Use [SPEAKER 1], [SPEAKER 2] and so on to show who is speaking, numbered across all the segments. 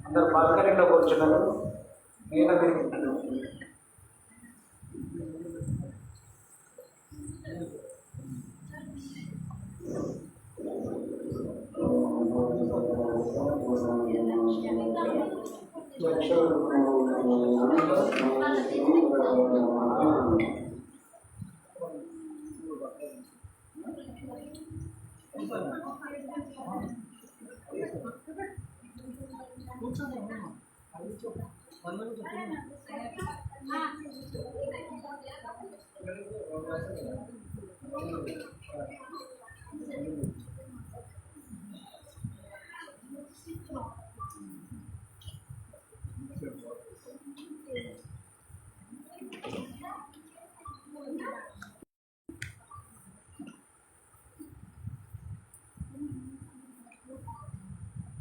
[SPEAKER 1] అందరు బాల్కనీలో కూర్చున్నారు. నేను తిరుగుతున్నాను.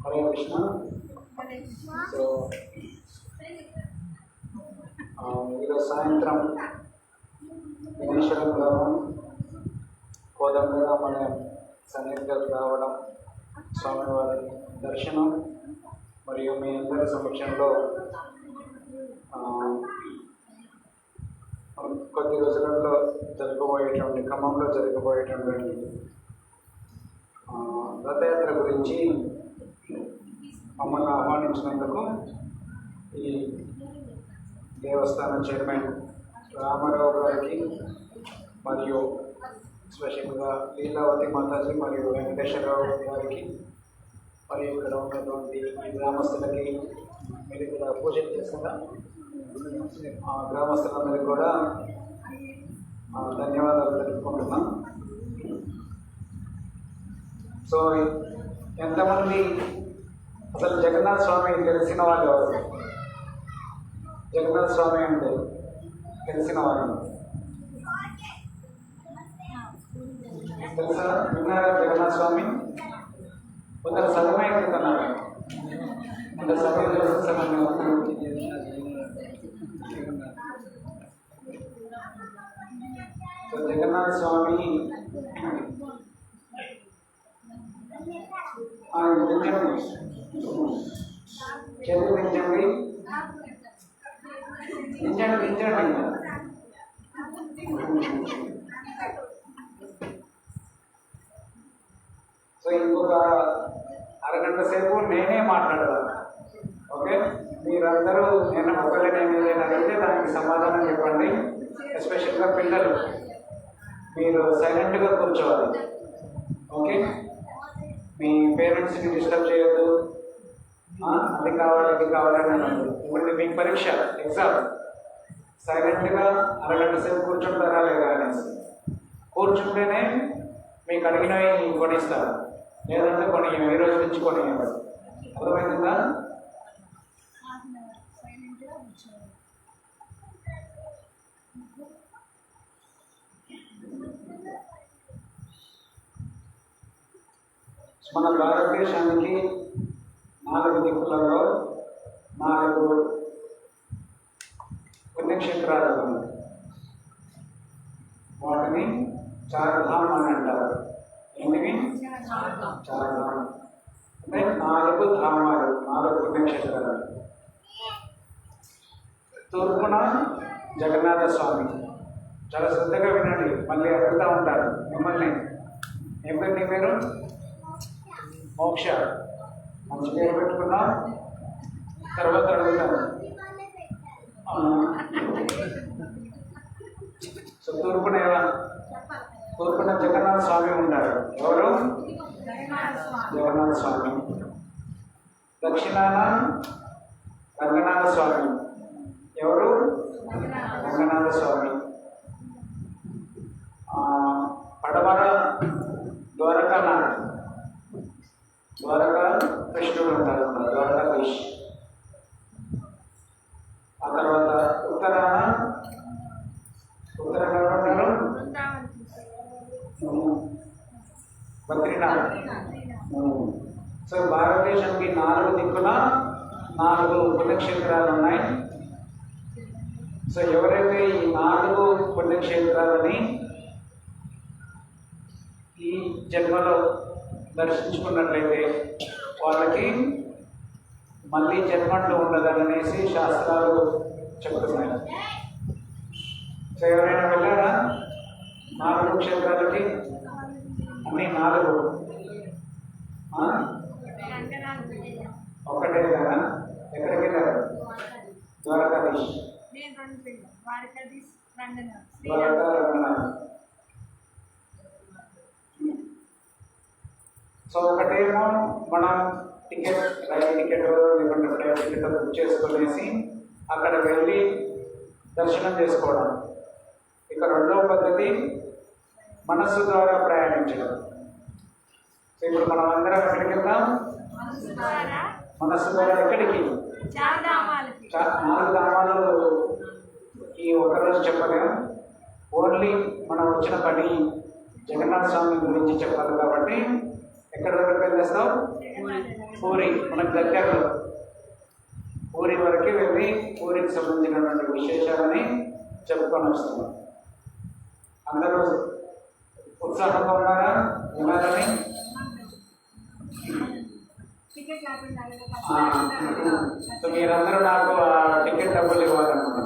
[SPEAKER 1] హరే కృష్ణ. సో ఈరోజు సాయంత్రం వినేశ్వరం గ్రామం కోదండరామనే సన్నిధికి రావడం, స్వామివారి దర్శనం మరియు మీ అందరి సమక్షంలో కొద్ది రోజులలో జరగబోయేటువంటి క్రమంలో జరగబోయేటువంటి రథయాత్ర గురించి మమ్మల్ని ఆహ్వానించినందుకు ఈ దేవస్థానం చైర్మన్ రామారావు గారికి మరియు స్పెషల్గా లీలావతి మాతాజీ మరియు వెంకటేశ్వరరావు గారికి మరియు ఇక్కడ ఉన్నటువంటి గ్రామస్తులకి, మీరు ఇక్కడ పూజలు చేస్తున్న గ్రామస్తులందరికీ కూడా ధన్యవాదాలు తెలుపుకుంటున్నాం. సో ఎంతమంది అసలు జగన్నాథ స్వామి తెలిసిన వాళ్ళు ఎవరు? జగన్నాథ స్వామి అంటే తెలిసిన వాళ్ళు తెలుసా? విన్నారా జగన్నాథ స్వామి? కొందరు సగమే ఎక్కుతున్నారు, కొందరు సగమే సో జగన్నాథ స్వామి చదివించండి, దించండి. సో ఇంకొక అరగంట సేపు నేనే మాట్లాడతాను. ఓకే, మీరందరూ నేను ఒకవేళ నేను ఏదైనా అడిగితే దానికి సమాధానం చెప్పండి. ఎస్పెషల్గా పిల్లలు మీరు సైలెంట్గా కూర్చోవాలి. ఓకే, మీ పేరెంట్స్ని డిస్టర్బ్ చేయొద్దు. అది కావాలి ఇది కావాలని అన్నది. ఇప్పుడు మీకు పరీక్ష ఎగ్జామ్ సైలెంట్గా అరగంట సేపు కూర్చుంటారా లేదా అనేసి. కూర్చుంటేనే మీకు అడిగినవి కొనిస్తారు, లేదంటే కొని ఈ రోజు నుంచి కొని అర్థమైందా? మన భారతదేశానికి 4 దిక్కులలో 4 పుణ్యక్షేత్రాలు ఉన్నాయి. వాటిని చార్ధామ్ అని అంటారు. ఏంటివి? చార్ధామ్ అంటే 4 ధామాలు, 4 పుణ్యక్షేత్రాలు. తూర్పున జగన్నాథ స్వామి. చాలా శ్రద్ధగా వినండి, మళ్ళీ అడుగుతూ ఉంటారు మిమ్మల్ని. ఏం పేరు నీ పేరు? మోక్ష. మంచి పేరు పెట్టుకున్నా. తర్వాత అడుగుతాను. సో తూర్పున జగన్నాథ స్వామి ఉంటారు. ఎవరు? జగన్నాథ స్వామి. దక్షిణాన రంగనాథ స్వామి. ఎవరు? రంగనాథ స్వామి. పడమర ద్వారకానాథ్, ద్వారకా కృష్ణుడు ఉంటారు, ద్వారకాధీష్. ఆ తర్వాత ఉత్తరాన ఉంటారు బద్రీనాథ్. సో భారతదేశానికి 4 దిక్కున 4 పుణ్యక్షేత్రాలు ఉన్నాయి. సో ఎవరైతే ఈ 4 పుణ్యక్షేత్రాలని ఈ జన్మలో దర్శించుకున్నట్లయితే వాళ్ళకి మళ్ళీ జన్మంటూ ఉండదనేసి శాస్త్రాలు చెప్తున్నాయి. సో ఎవరైనా వెళ్ళారా 4 క్షేత్రాలకి? అన్నీ 4 ఒకటే కదా? ఎక్కడికి వెళ్ళారు? ద్వారకాధీష్. ద్వారకా రంగనాథ్. సో ఒకటేమో మనం రైలు టికెట్ లేకుంటే ఫ్లైట్ టికెట్ బుక్ చేసుకునేసి అక్కడ వెళ్ళి దర్శనం చేసుకోవడం. ఇక రెండవ పద్ధతి మనస్సు ద్వారా ప్రయాణించడం. సో ఇప్పుడు మనం అందరం ఎక్కడికి వెళ్దాం? మనస్సు ద్వారా. ఎక్కడికి? 4 ధామాలు ఈ ఒక్కరోజు చెప్పలేము. ఓన్లీ మనం వచ్చిన పని జగన్నాథ స్వామి గురించి చెప్పాలి కాబట్టి ఎక్కడి వరకు వెళ్ళేస్తాం? పూరి. మనకు దగ్గరలో పూరి వరకు వెళ్ళి పూరికి సంబంధించినటువంటి విశేషాలని చెప్పుకొని వస్తున్నాం. అందరూ ఉత్సాహంగా ఉన్నారా వినాలని? సో మీరందరూ నాకు ఆ టికెట్ డబ్బులు ఇవ్వాలన్నమాట.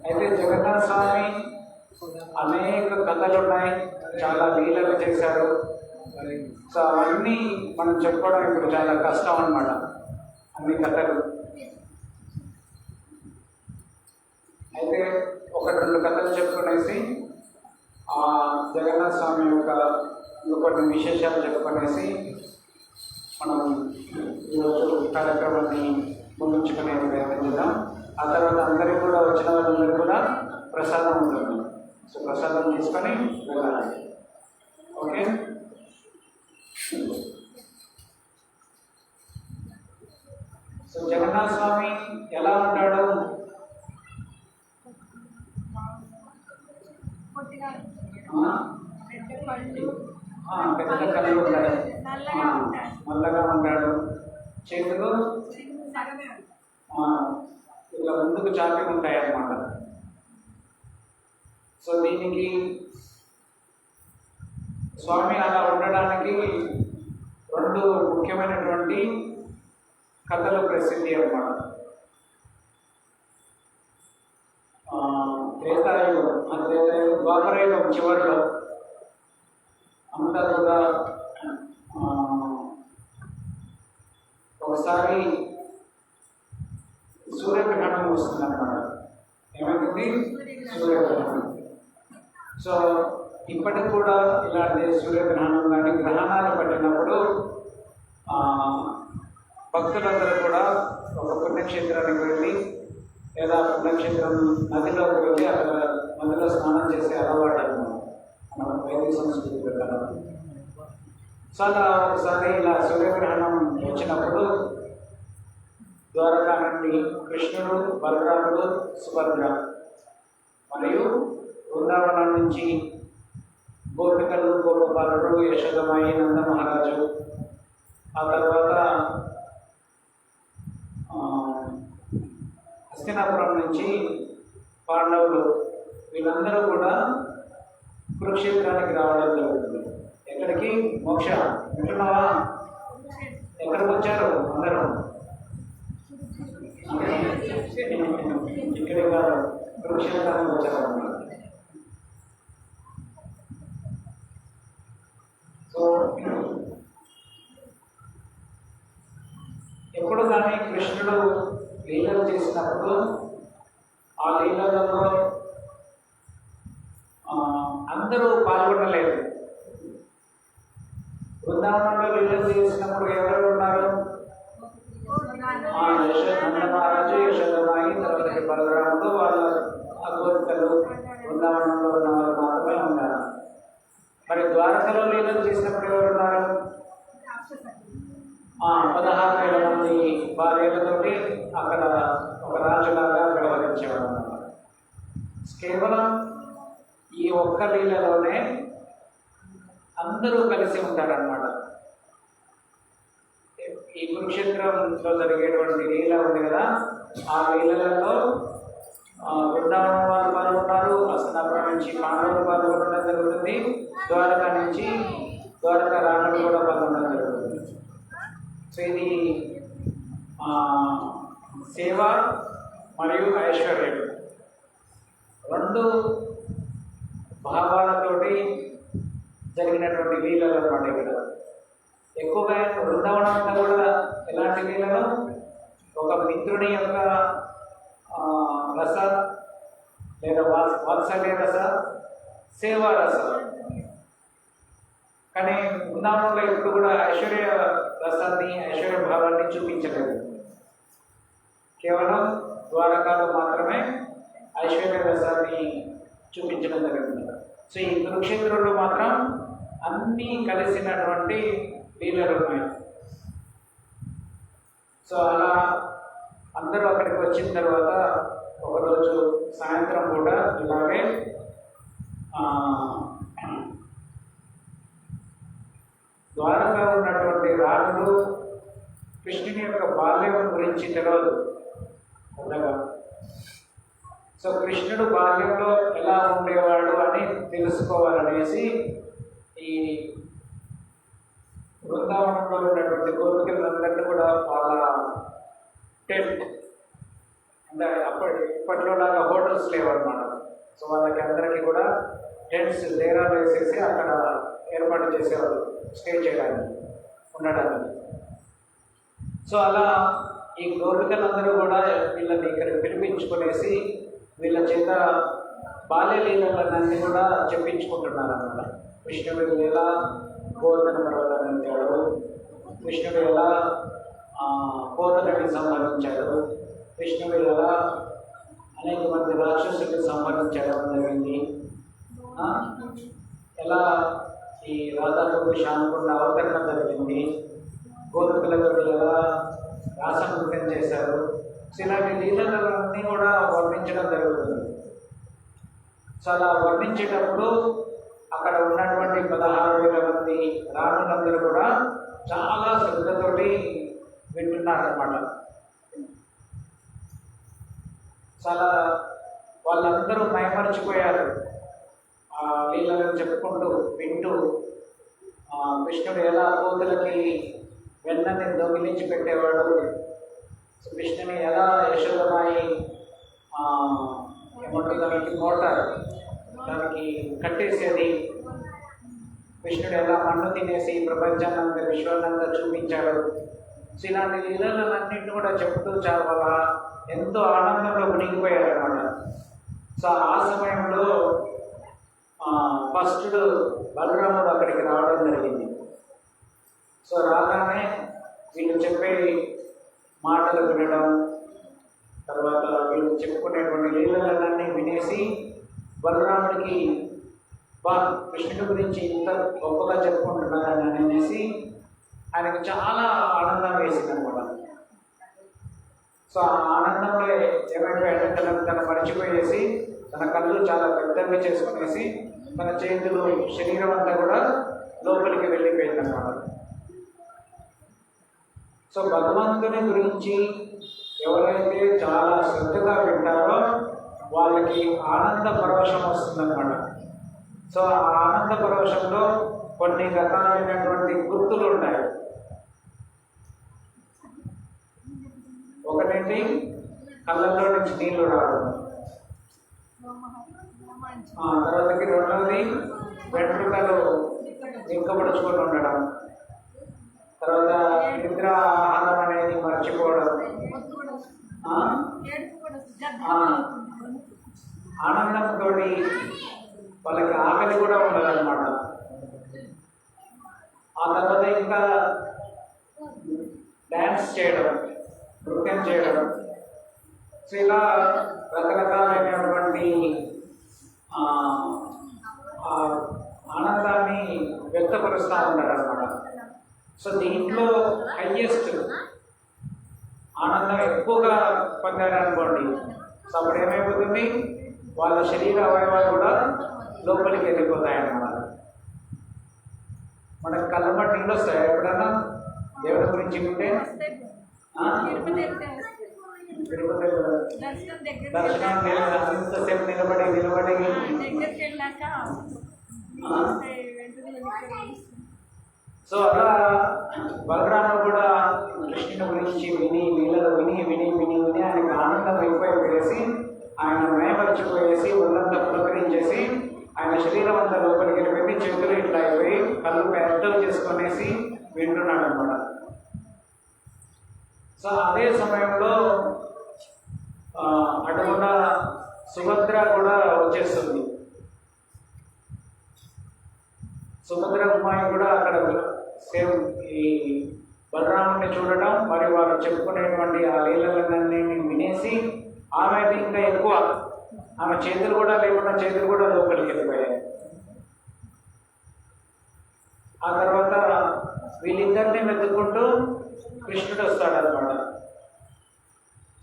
[SPEAKER 1] అయితే జగన్నాథ స్వామి అనేక కథలు ఉన్నాయి, చాలా లీలలు చేశారు. సో అవన్నీ మనం చెప్పుకోవడం ఇప్పుడు చాలా కష్టం అన్నమాట, అన్ని కథలు. అయితే 1-2 కథలు చెప్పుకునేసి ఆ జగన్నాథ స్వామి యొక్క కొన్ని విశేషాలు చెప్పుకునేసి మనం ఈరోజు కార్యక్రమాన్ని ముగించుకునే ప్రయత్నం చేద్దాం. ఆ తర్వాత అందరికీ కూడా, వచ్చిన వాళ్ళందరికీ కూడా ప్రసాదం ఉంటుంది. సో ప్రసాదం తీసుకొని వెళ్ళాలి. ఓకే. సో జగన్నాథ స్వామి ఎలా ఉంటాడు? పెద్ద కళ్ళు ఉంటాడు, నల్లగా ఉంటాడు, చేతులు ఇలా ముందుకు చాపి ఉంటాయి అన్నమాట. సో దీనికి స్వామి అలా ఉండడానికి 2 ముఖ్యమైనటువంటి కథలు ప్రసిద్ధి అన్నమాట. త్రేతాయుగం, ద్వాపరయుగం చివరిలో అంతా కూడా ఒకసారి సూర్యగ్రహణం వస్తుందన్నమాట. ఏమైంది? ఏంటి సూర్యగ్రహణం. సో ఇప్పటికి కూడా ఇలాంటి సూర్యగ్రహణం కానీ గ్రహణాలు పట్టినప్పుడు భక్తులందరూ కూడా ఒక పుణ్యక్షేత్రానికి వెళ్ళి లేదా పుణ్యక్షేత్రం నదిలోకి వెళ్ళి అక్కడ నదిలో స్నానం చేసే అలవాటు అన్నమాట మన వైదిక సంస్కృతి ప్రకారం. సో అలా ఒకసారి ఇలా సూర్యగ్రహణం వచ్చినప్పుడు ద్వారకా నుండి కృష్ణుడు, బలరాముడు, సుభద్ర మరియు బృందావనం నుంచి గోపికలు, గోపబాలుడు, యశోదమాయి, నంద మహారాజు, ఆ తర్వాత హస్తినాపురం నుంచి పాండవులు వీళ్ళందరూ కూడా కురుక్షేత్రానికి రావడం జరుగుతుంది. ఎక్కడికి? మోక్ష. వింటున్నావా? ఎక్కడికి వచ్చారు అందరూ? ఇక్కడికి కాదు, కురుక్షేత్రానికి వచ్చారు అన్నమాట. సో ఎప్పుడు కానీ కృష్ణుడు లీలలు చేసినప్పుడు ఆ లీలలలో అందరూ పాల్గొనలేదు. బృందావనంలో లీలలు చేసినప్పుడు ఎవరెవరు ఉన్నారు? నంద మహారాజు, యశోదమాయి, తర్వాత బలరాముడు, వాళ్ళ గోపికలు, బృందావనంలో ఉన్న వాళ్ళు మాత్రమే ఉన్నారు. మరి ద్వారకలో లీలలు చేసినప్పుడు ఎవరు ఉన్నారు? 16,000 మంది భార్యలతోటి అక్కడ ఒక రాజులాగా వ్యవహరించేవాడు అన్నమాట. కేవలం ఈ ఒక్క లీలలోనే అందరూ కలిసి ఉంటారన్నమాట. ఈ కురుక్షేత్రంలో జరిగేటువంటి లీల ఉంది కదా, ఆ లీలలలో బృందావనం వాళ్ళు పాల్గొన్నారు, హస్తినాపురం నుంచి పాండవులు పాల్గొనడం జరుగుతుంది, ద్వారకా నుంచి ద్వారకా రాణులు కూడా పాల్గొనడం జరుగుతుంది. సో ఇది సేవ మరియు ఐశ్వర్యం రెండు భావాలతోటి జరిగినటువంటి లీలలు అన్నమాట. ఇక్కడ ఎక్కువగా బృందావనంలో కూడా ఎలాంటి లీలలు? ఒక మిత్రుని యొక్క రస లేదా వాత్సల్య రస, సేవా రస. కానీ బృందావనంలో ఇప్పుడు కూడా ఐశ్వర్య రసాన్ని, ఐశ్వర్య భావాన్ని చూపించలేదు. కేవలం ద్వారకాలో మాత్రమే ఐశ్వర్య రసాన్ని చూపించడం జరిగింది. సో ఈ కురుక్షేత్రంలో మాత్రం అన్నీ కలిసినటువంటి లీలలు ఉన్నాయి. సో అలా అందరూ అక్కడికి వచ్చిన తర్వాత ఒకరోజు సాయంత్రం కూడా ఇలాగే ద్వారకా ఉన్నటువంటి రాజులు కృష్ణుని యొక్క బాల్యం గురించి తెలియదు ఉండగా. సో కృష్ణుడు బాల్యంలో ఎలా ఉండేవాడు అని తెలుసుకోవాలనేసి ఈ బృందావనంలో ఉన్నటువంటి గోపికలందరినీ కూడా వాళ్ళ టెంట్ అంటే ఇప్పట్లో లాగా హోటల్స్ లేవన్నమాట. సో వాళ్ళకి అందరికీ కూడా టెంట్స్ డేరాలు వేసేసి అక్కడ ఏర్పాటు చేసేవాళ్ళు స్టే చేయడానికి, ఉండడానికి. సో అలా ఈ గోపికలందరూ కూడా వీళ్ళని ఇక్కడ పిలిపించుకునేసి వీళ్ళ చేత బాల్య లీలలన్నీ కూడా చెప్పించుకుంటున్నారు అన్నమాట. కృష్ణుడు ఎలా గోవర్ధన పర్వతాన్ని ఎత్తాడు, కృష్ణుడు ఎలా కోతలని సంహరించాడు, కృష్ణుడు ఎలా అనేక మంది రాక్షసుల్ని సంహరించడం జరిగింది, ఎలా ఈ రాధాకు శాంకుండా అవతరణ జరిగింది, గోపికలతో ఎలా రాసనృత్యం చేశారు. ఇలాంటి లీలలన్నీ కూడా వర్ణించడం జరుగుతుంది. సో అలా వర్ణించేటప్పుడు అక్కడ ఉన్నటువంటి 16,000 మంది రాణులందరూ కూడా చాలా శ్రద్ధతోటి వింటున్నారన్నమాట. చాలా వాళ్ళందరూ మైమర్చిపోయారు ఆ లీలను చెప్పుకుంటూ వింటూ. కృష్ణుడు ఎలా కోతులకి వెన్నని దొంగిలించి పెట్టేవాడు, కృష్ణుని ఎలా యశోదమాయి ఏమంటుంది దానికి మోటార్ దానికి కట్టేసేది, కృష్ణుడు ఎలా మన్ను తినేసి ప్రపంచాన్నంతా విశ్వాన్నంతా చూపించాడు. సో ఇలాంటి లీలలన్నింటినీ కూడా చెప్తూ చాలా ఎంతో ఆనందంలో మునిగిపోయారు అన్నమాట. సో ఆ సమయంలో ఫస్ట్ బలరాముడు అక్కడికి రావడం జరిగింది. సో రాగానే వీళ్ళు చెప్పే మాటలు వినడం, తర్వాత వీళ్ళు చెప్పుకునేటువంటి లీలలన్నీ వినేసి బలరాముడికి కృష్ణుడి గురించి ఇంత గొప్పగా చెప్పుకుంటున్నారని అనేసి ఆయనకు చాలా ఆనందం వేసింది అనమాట. సో ఆ ఆనందంలో ఏమైపోయాడంటే తను మర్చిపోయేసి తన కళ్ళు చాలా పెద్దవి చేసుకునేసి తన చేతులు శరీరం అంతా కూడా లోపలికి వెళ్ళిపోయింది అన్నమాట. సో భగవంతుని గురించి ఎవరైతే చాలా శ్రద్ధగా వింటారో వాళ్ళకి ఆనంద పరవశం వస్తుందన్నమాట. సో ఆ ఆనంద పరవశంలో కొన్ని రకాలైనటువంటి గుర్తులు ఉంటాయి. ఒకటేంటి, కళ్ళల్లో నుంచి నీళ్లు రావడం. తర్వాతకి రెండవది వెంట్రుకలు ఇంకపడుచుకొని ఉండడం. తర్వాత నిద్ర ఆహారం అనేది మర్చిపోవడం. ఆనందంతో వాళ్ళకి ఆకలి కూడా ఉండదన్నమాట. ఆ తర్వాత ఇంకా డ్యాన్స్ చేయడం, నృత్యం చేయడం. సో ఇలా రకరకాలైనటువంటి ఆనందాన్ని వ్యక్తపరుస్తూ ఉంటారు అన్నమాట. సో దీంట్లో హైయెస్ట్ ఆనందం ఎక్కువగా పొందారనుకోండి, సో అప్పుడు ఏమైపోతుంది, వాళ్ళ శరీర అవయవాలు కూడా లోపలికి వెళ్ళిపోతాయి అన్నమాట. మనకు కళ్ళమట్టి నీళ్ళు వస్తాయి ఎప్పుడన్నా దేవుడి గురించి వింటే. దర్శనం ఎంతసేపు నిలబడి సో అలా బలరాముడు కూడా కృష్ణుని గురించి విని లీలలు విని ఆయనకు ఆనందం ఎక్కువైపోయేసి ఆయన మేమర్చిపోయేసి ఒళ్ళంతా పులకరించేసి ఆయన శరీరం అంతా లోపలికి వెళ్ళిపోయి చేతులు ఇట్లా అయిపోయి కళ్ళు పెద్దలు చేసుకునేసి వింటున్నాడు అనమాట. సో అదే సమయంలో అటుకున్న సుభద్ర కూడా వచ్చేస్తుంది. సుభద్ర అమ్మాయి కూడా అక్కడ సేమ్ ఈ బలరాముడిని చూడటం, మరి వారు చెప్పుకునేటువంటి ఆ లీలలన్నీ వినేసి ఆమె ఇంకా ఎక్కువ, ఆమె చేతులు కూడా లేకుండా చేతులు కూడా లోపలికి వెళ్ళిపోయాయి. ఆ తర్వాత వీళ్ళిద్దరిని వెతుక్కుంటూ కృష్ణుడు వస్తాడనమాట.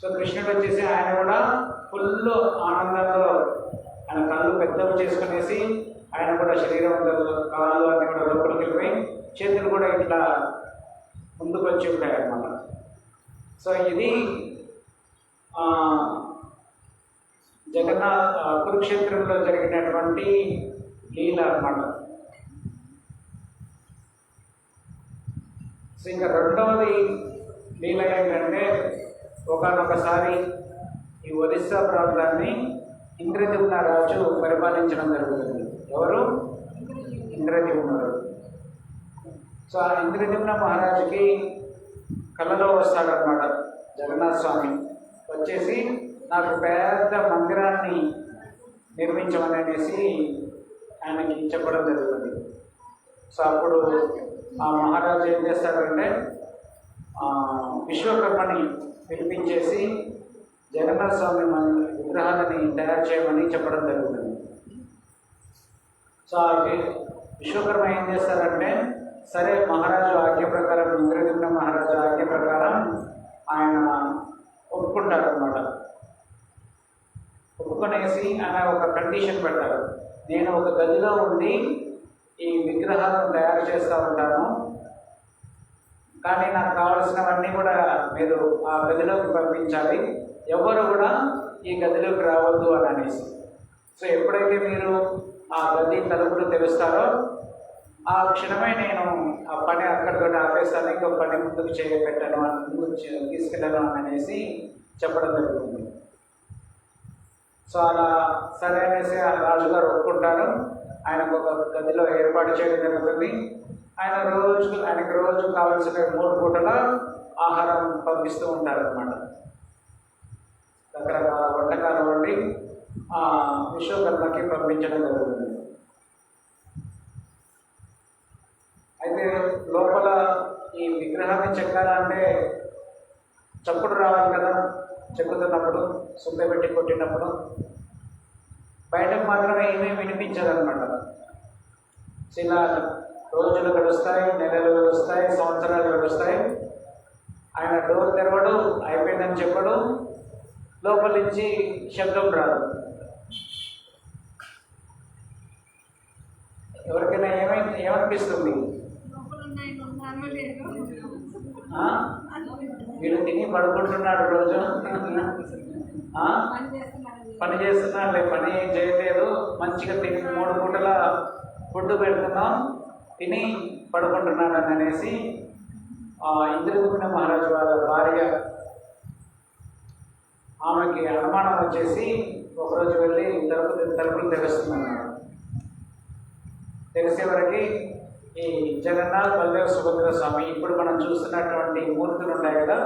[SPEAKER 1] సో కృష్ణుడు వచ్చేసి ఆయన కూడా ఫుల్ ఆనందంలో ఆయన కళ్ళు పెద్దవి చేసుకునేసి ఆయన కూడా శరీరం కాళ్ళు అన్నీ కూడా లోపలికి వెళ్ళిపోయి చేతులు కూడా ఇట్లా ముందుకు వచ్చి ఉంటాయి అన్నమాట. సో ఇది జగన్నాథ్ కురుక్షేత్రంలో జరిగినటువంటి లీల అన్నమాట. సో ఇంకా రెండవది లీల ఏంటంటే, ఒకనొకసారి ఈ ఒరిస్సా ప్రాంతాన్ని ఇంద్రద్యుమ్న రాజు పరిపాలించడం జరుగుతుంది. ఎవరు? ఇంద్రద్యుమ్నుడు. సో ఆ ఇంద్రద్యుమ్న మహారాజుకి కళలో వస్తాడనమాట జగన్నాథ స్వామి. వచ్చేసి నాకు పెద్ద మందిరాన్ని నిర్మించమని అనేసి ఆయనకి చెప్పడం జరుగుతుంది. సో అప్పుడు ఆ మహారాజు ఏం చేస్తాడంటే విశ్వకర్మని పిలిపించేసి జగన్నాథ స్వామి విగ్రహాలని తయారు చేయమని చెప్పడం జరుగుతుంది. సో విశ్వకర్మ ఏం చేస్తారంటే, సరే మహారాజు ఆజ్ఞ ప్రకారం, ఇంద్రద్యుమ్న మహారాజు ఆజ్ఞ ప్రకారం ఆయన ఒప్పుకుంటారు అన్నమాట. ఒప్పుకొనేసి ఆయన ఒక కండిషన్ పెడతారు, నేను ఒక గదిలో ఉండి ఈ విగ్రహాలను తయారు చేస్తూ ఉంటాను, కానీ నాకు కావాల్సినవన్నీ కూడా మీరు ఆ గదిలోకి పంపించాలి, ఎవరు కూడా ఈ గదిలోకి రావద్దు అని అనేసి. సో ఎప్పుడైతే మీరు ఆ గది తలుపులు తెరుస్తారో ఆ క్షణమే నేను ఆ పని అక్కడితో ఆపేస్తాను, ఇంకో పని ముందుకు చేయబెట్టాను, ముందుకు తీసుకెళ్ళను అని అనేసి చెప్పడం జరుగుతుంది. సో అలా సరే అనేసి ఆ రాజుగారు ఒప్పుకుంటారు. ఆయనకు ఒక గదిలో ఏర్పాటు చేయడం జరుగుతుంది. ఆయనకు రోజు కావాల్సిన 3 పూటల ఆహారం పంపిస్తూ ఉంటారన్నమాట. రకరకాల వంటకాలు వండి విశ్వకర్మకి పంపించడం జరుగుతుంది. అయితే లోపల ఈ విగ్రహాన్ని చెక్కాలంటే చప్పుడు రావాలి కదా, చెక్కుతున్నప్పుడు సుద్ద పెట్టి కొట్టినప్పుడు బయటకు మాత్రం ఏమీ వినిపించదన్నమాట. ఇలా రోజులు గడుస్తాయి, నెలలు గడుస్తాయి, సంవత్సరాలు గడుస్తాయి. ఆయన డోర్ తెరవడు, అయిపోయిందని చెప్పడు, లోపల నుంచి శబ్దం రాదు. ఎవరికైనా ఏమనిపిస్తుంది? వీడు తిని పడుకుంటున్నాడు, రోజు పని చేస్తున్నాడులే, పని ఏం చేయలేదు, మంచిగా తిని 3 పూటల ఫుడ్ పెడుతున్నాం, తిని పడుకుంటున్నాడు అని అనేసి ఇంద్రద్యుమ్న మహారాజు వాళ్ళ భార్య ఆమెకి అనుమానం వచ్చేసి ఒకరోజు వెళ్ళి తలుపులు తెరుస్తున్నాడు. తెలిసే వరకు ఈ జగన్నాథ్ బలదేవ సుభద్ర స్వామి ఇప్పుడు మనం చూస్తున్నటువంటి మూర్తులు ఉంటాయి కదా,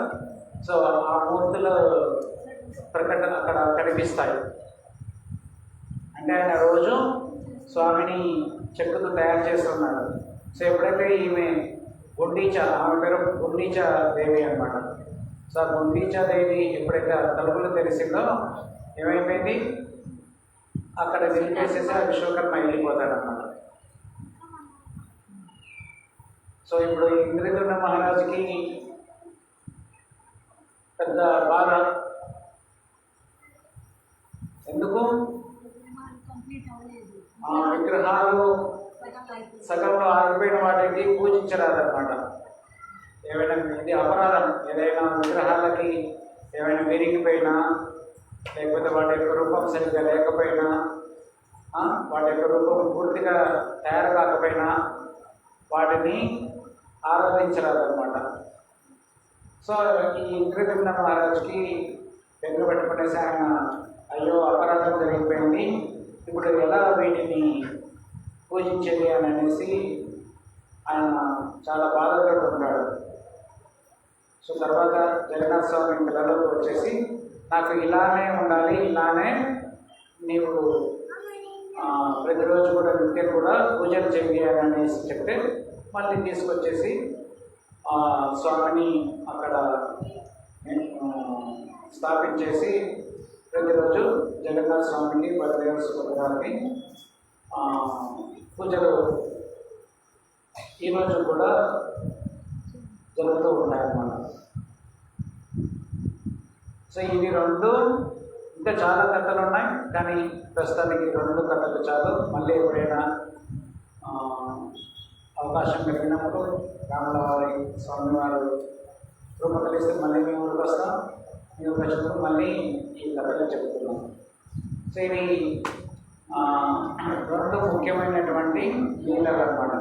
[SPEAKER 1] సో ఆ మూర్తులు ప్రకటన అక్కడ కనిపిస్తాయి. అంటే ఆయన రోజు స్వామిని చెక్కుతూ తయారు చేస్తున్నాడు. సో ఎప్పుడైతే ఈమె గుండీచా, ఆమె పేరు గుండీచా దేవి అనమాట. సో గుండీచా దేవి ఎప్పుడైతే తలుపులు తెలిసిందో ఏమైపోయింది, అక్కడ నిలిపేసేసి ఆ విశ్వకర్మ వెళ్ళిపోతాడన్నమాట. సో ఇప్పుడు ఇంద్రద్యుమ్న మహారాజుకి పెద్ద బాధ. ఎందుకు? ఆ విగ్రహాలు సగంలో ఆగిపోయిన వాటికి పూజించరాదన్నమాట. ఏమైనా ఇది అపరాధం. ఏదైనా విగ్రహాలకి ఏమైనా విరిగిపోయినా, లేకపోతే వాటి యొక్క రూపం సరిగ్గా లేకపోయినా, వాటి యొక్క రూపం పూర్తిగా తయారు కాకపోయినా వాటిని ఆరాధించరాదన్నమాట. సో ఈ ఇంద్రద్యుమ్న మహారాజుకి బెంగ పెట్టుకునేసి ఆయన, అయ్యో అపరాధం జరిగిపోయింది, ఇప్పుడు ఎలా వీటిని పూజించేది అని అనేసి ఆయన చాలా బాధతో ఉంటాడు. సో తర్వాత జగన్నాథ స్వామి పిల్లలకు వచ్చేసి, నాకు ఇలానే ఉండాలి, ఇలానే నీవు ప్రతిరోజు కూడా నిత్యం కూడా పూజలు చేయాలి అనేసి చెప్తే మళ్ళీ తీసుకొచ్చేసి స్వామిని అక్కడ స్థాపించేసి ప్రతిరోజు జగన్నాథ స్వామికి బలదేవ సుభద్రానికి పూజలు ఈరోజు కూడా జరుగుతూ ఉంటాయన్నమాట. సో ఇవి 2, ఇంకా చాలా కథలు ఉన్నాయి, కానీ ప్రస్తుతానికి 2 కథలు చాలు. మళ్ళీ ఎప్పుడైనా అవకాశం కలిగినప్పుడు రాములవారి స్వామివారు రూపకలిస్తే మళ్ళీ మీ ఊరికి వస్తాం. మీ ఊరికి వచ్చినప్పుడు మళ్ళీ ఈ కథలు చెప్తున్నాం. సో ఇవి 2 ముఖ్యమైనటువంటి లీలలు అన్నమాట.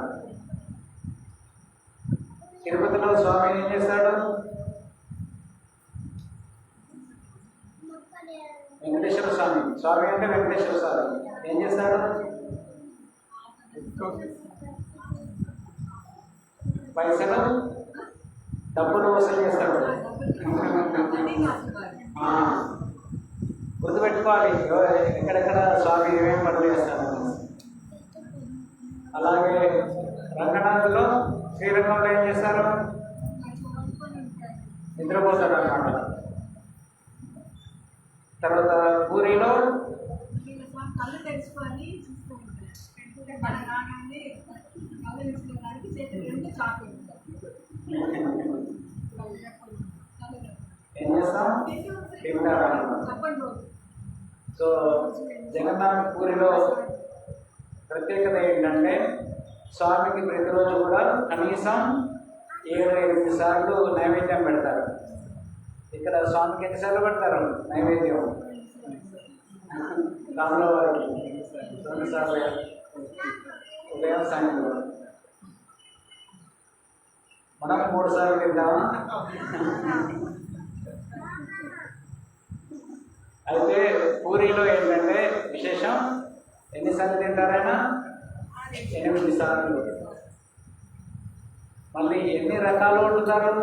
[SPEAKER 1] తిరుపతిలో స్వామి ఏం చేస్తాడు? వెంకటేశ్వర స్వామి. స్వామి అంటే వెంకటేశ్వర స్వామి ఏం చేస్తాడు? పైసలు, డబ్బులు వసూలు చేస్తాడు. గుర్తుపెట్టుకోవాలి ఎక్కడెక్కడ స్వామి ఏమేమి పనులు చేస్తాడు. అలాగే రంగనాథులో, శ్రీరంగంలో ఏం చేస్తారు? నిద్రపోతాడు అన్నమాట. తర్వాత పూరిలో ఏం చేస్తాం? సో జగన్నాథ పూరిలో ప్రత్యేకత ఏంటంటే స్వామికి ప్రతిరోజు కూడా కనీసం 7-8 సార్లు నైవేద్యం పెడతారు. ఇక్కడ స్వామికి ఎన్నిసార్లు పెడతారు నైవేద్యం? రాముల వారికి 2 సార్లు, ఉదయం సాయంత్రం. మనం 3 సార్లు తింటామా? అయితే పూరిలో ఏంటంటే విశేషం, ఎన్నిసార్లు తింటారైనా? 8 సార్లు. మళ్ళీ ఎన్ని రకాలు వండుతారు?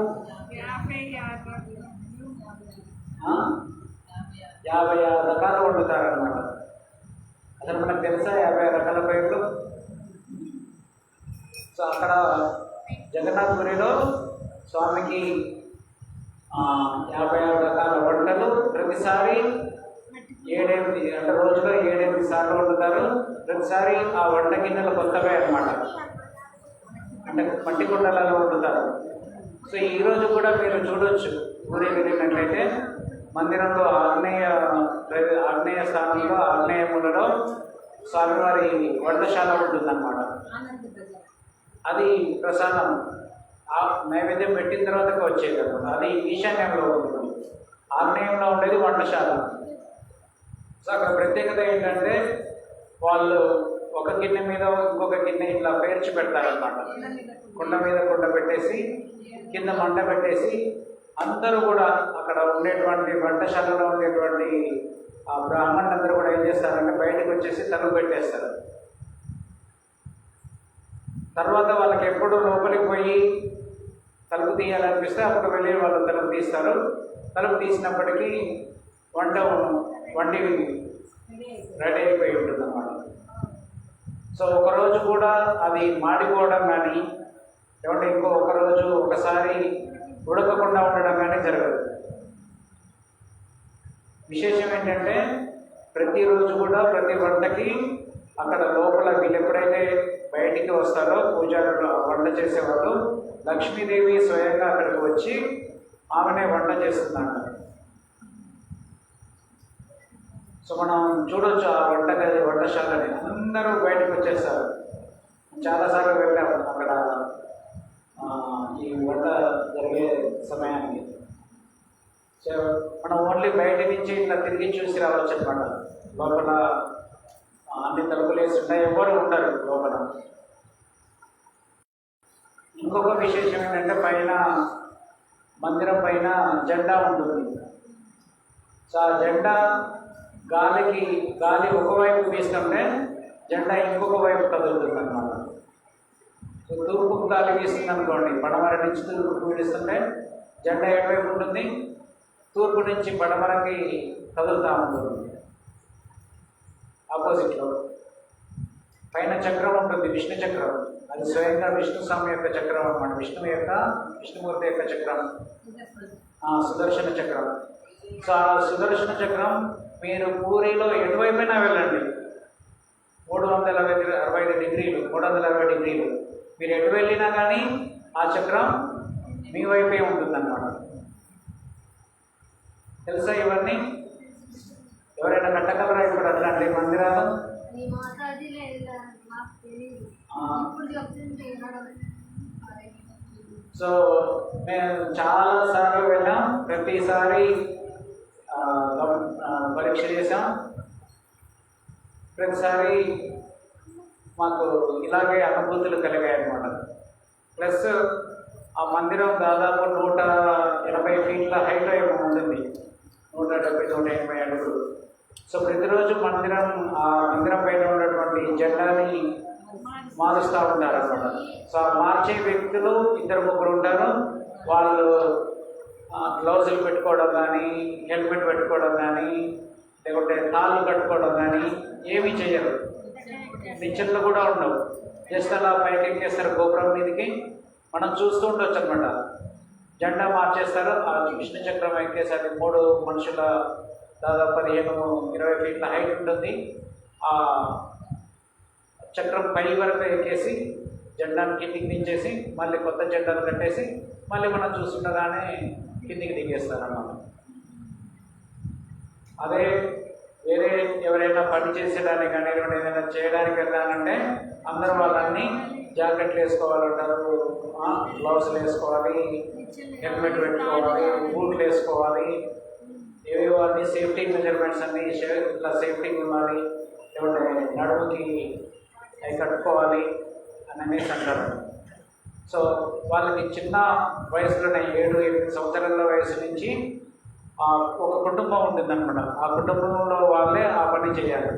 [SPEAKER 1] 56 రకాలు వండుతారు అన్నమాట. అంటే రోజులో 7-8 సార్లు వండుతారు. ప్రతిసారి ఆ వంట గిన్నెలు కొత్తవే అన్నమాట, అంటే మట్టి కుండలలో వండుతారు. సో ఈరోజు కూడా మీరు చూడొచ్చు, ఊరే వెళ్ళినట్లయితే మందిరంలో ఆగ్నేయ స్థానంలో ఆగ్నేయ మూలలో స్వామివారి వంటశాల ఉంటుందన్నమాట. అది ప్రసాదం ఆ నైవేద్యం పెట్టిన తర్వాతకి వచ్చేది కదా, అది ఈశాన్యంలో ఉంటుంది. ఆగ్నేయంలో ఉండేది వంటశాల. సో అక్కడ ప్రత్యేకత ఏంటంటే వాళ్ళు ఒక గిన్నె మీద ఇంకొక గిన్నె ఇట్లా పేర్చి పెడతారనమాట. కుండ మీద కుండ పెట్టేసి కింద మంట పెట్టేసి అందరూ కూడా అక్కడ ఉండేటువంటి వంటశాలలో ఉండేటువంటి ఆ బ్రాహ్మణులందరూ కూడా ఏం చేస్తారంటే బయటకు వచ్చేసి తలుపు పెట్టేస్తారు. తర్వాత వాళ్ళకి ఎప్పుడు లోపలికి పోయి తలుపు తీయాలనిపిస్తే అప్పుడు వెళ్ళి వాళ్ళు తలుపు తీస్తారు. తలుపు తీసినప్పటికీ వండి రెడీ అయిపోయి ఉంటుంది అన్నమాట. సో ఒకరోజు కూడా అది మాడిపోవడం కానీ ఏమంటే ఒకరోజు ఒకసారి ఉడకకుండా ఉండడం కానీ జరగదు. విశేషం ఏంటంటే ప్రతిరోజు కూడా ప్రతి వంటకి అక్కడ లోపల వీళ్ళు ఎప్పుడైతే బయటికి వస్తారో పూజారులు వంట చేసేవాళ్ళు, లక్ష్మీదేవి స్వయంగా అక్కడికి వచ్చి ఆమెనే వంట చేస్తుందంట. సో మనం చూడొచ్చు ఆ వంటశాలని, అందరూ బయటకు వచ్చేస్తారు. చాలాసార్లు వెళ్ళాము అక్కడ ఈ వంట జరిగే సమయానికి. సో మనం ఓన్లీ బయట నుంచి ఇట్లా తిరిగి చూసి రావచ్చు అనమాట. లోపల అన్ని తలుపులు వేసి ఉన్నాయి, ఎవరు ఉండరు లోపల. ఇంకొక విశేషం ఏంటంటే పైన మందిరం పైన జెండా ఉంటుంది. సో ఆ జెండా గాలి ఒకవైపు వీస్తుంటే జెండా ఇంకొక వైపు కదులుతుంది అన్నమాట. సో తూర్పుకు గాలి వీస్తుంది అనుకోండి, పడమర నుంచి తూర్పుకు వీస్తుంటే జెండా ఎటువైపు ఉంటుంది, తూర్పు నుంచి పడమరకి కదులుతూ ఉంటుంది ఆపోజిట్లో. పైన చక్రం ఉంటుంది, విష్ణు చక్రం. అది స్వయంగా విష్ణు స్వామి యొక్క చక్రం అన్నమాట, విష్ణుమూర్తి యొక్క చక్రం, సుదర్శన చక్రం. సో ఆ సుదర్శన చక్రం మీరు పూరిలో ఎటువైపోయినా వెళ్ళండి, 360 డిగ్రీలు మీరు ఎటు వెళ్ళినా కానీ ఆ చక్రం మీ వైపే ఉంటుందన్నమాట. తెలుసా ఇవన్నీ? ఎవరైనా కట్టగలరా ఇప్పుడు అట్లాంటి మందిరాలు? సో మేము చాలాసార్లు వెళ్ళాం, ప్రతిసారి పరీక్ష చేసాం. ప్రతిసారి మాకు ఇలాగే అనుభూతులు కలిగాయి అన్నమాట. ప్లస్ ఆ మందిరం దాదాపు 180 ఫీట్ల హైట్ ఏమో ఉంటుంది, 170-180 అడుగులు. సో ప్రతిరోజు ఆ మందిరం పైన ఉన్నటువంటి జెండాని మారుస్తూ ఉంటారు అన్నమాట. సో ఆ మార్చే వ్యక్తులు 2-3 ఉంటారు. వాళ్ళు గ్లౌజులు పెట్టుకోవడం కానీ, హెల్మెట్ పెట్టుకోవడం కానీ, లేకుంటే తాళ్ళు కట్టుకోవడం కానీ ఏమీ చేయరు. నిచ్చెనలు కూడా ఉండవు, జస్ట్ అలా పైకి ఎక్కేస్తారు గోపురం మీదకి. మనం చూస్తూ ఉండొచ్చు అనమాట. జెండా మార్చేస్తారు, ఆ విష్ణు చక్రం ఎక్కేసరికి 3 మనుషుల దాదాపు 15-20 ఫీట్ల హైట్ ఉంటుంది. ఆ చక్రం పై వరకు ఎక్కేసి జెండాను కిందికి దించేసి మళ్ళీ కొత్త జెండాను కట్టేసి మళ్ళీ మనం చూస్తుండగానే కిందికి దిగేస్తారన్నమాట. అదే వేరే ఎవరైనా పని చేసేదానికి కానీ ఏదైనా చేయడానికి వెళ్ళాలంటే అందరూ వాళ్ళన్నీ జాకెట్లు వేసుకోవాలంటారు, గ్లౌస్లు వేసుకోవాలి, హెల్మెట్ పెట్టుకోవాలి, బూట్లు వేసుకోవాలి, ఏవేవో అన్ని సేఫ్టీ మెజర్మెంట్స్ అన్నీ ఇట్లా సేఫ్టీ ఉండాలి, లేకుంటే నడుముకి అవి కట్టుకోవాలి అని అనేసి అంటారు. సో వాళ్ళకి చిన్న వయసులోనే 7-8 సంవత్సరాల వయసు నుంచి ఒక కుటుంబం ఉంటుందన్నమాట. ఆ కుటుంబంలో వాళ్ళే ఆ పని చేయాలి.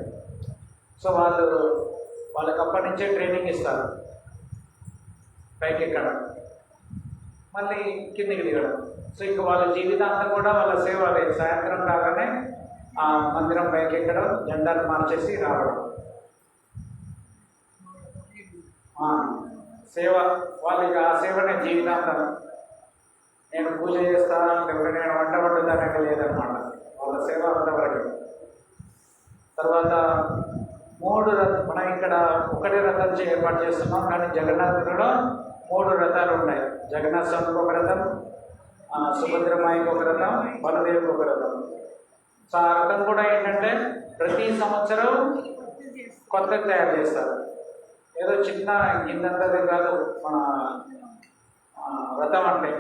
[SPEAKER 1] సో వాళ్ళకి అప్పటి నుంచే ట్రైనింగ్ ఇస్తారు, పైకి ఎక్కడం మళ్ళీ కిందికి దిగడం. సో ఇంకా వాళ్ళ జీవితాంతం కూడా వాళ్ళ సేవ అదే. సాయంత్రం కాగానే ఆ మందిరం పైకి ఎక్కడం, జెండాలు మార్చేసి రావడం, సేవ. వాళ్ళకి ఆ సేవనే జీవితాంతం. నేను పూజ చేస్తాను లేకపోతే నేను వంట వండుతానని లేదన్నమాట, వాళ్ళ సేవ అంతవరకు. తర్వాత మనం ఇక్కడ ఒకటే రథం ఏర్పాటు చేస్తున్నాం, కానీ జగన్నాథుడిలో 3 రథాలు ఉన్నాయి. జగన్నాథ స్వామికి ఒక రథం, సుభద్రమాయికి ఒక రథం, బలదేవికి ఒక రథం. సో ఆ రథం కూడా ఏంటంటే ప్రతి సంవత్సరం కొత్తది తయారు చేస్తారు. ఏదో చిన్న కిందంతది కాదు మన రథం అంటే.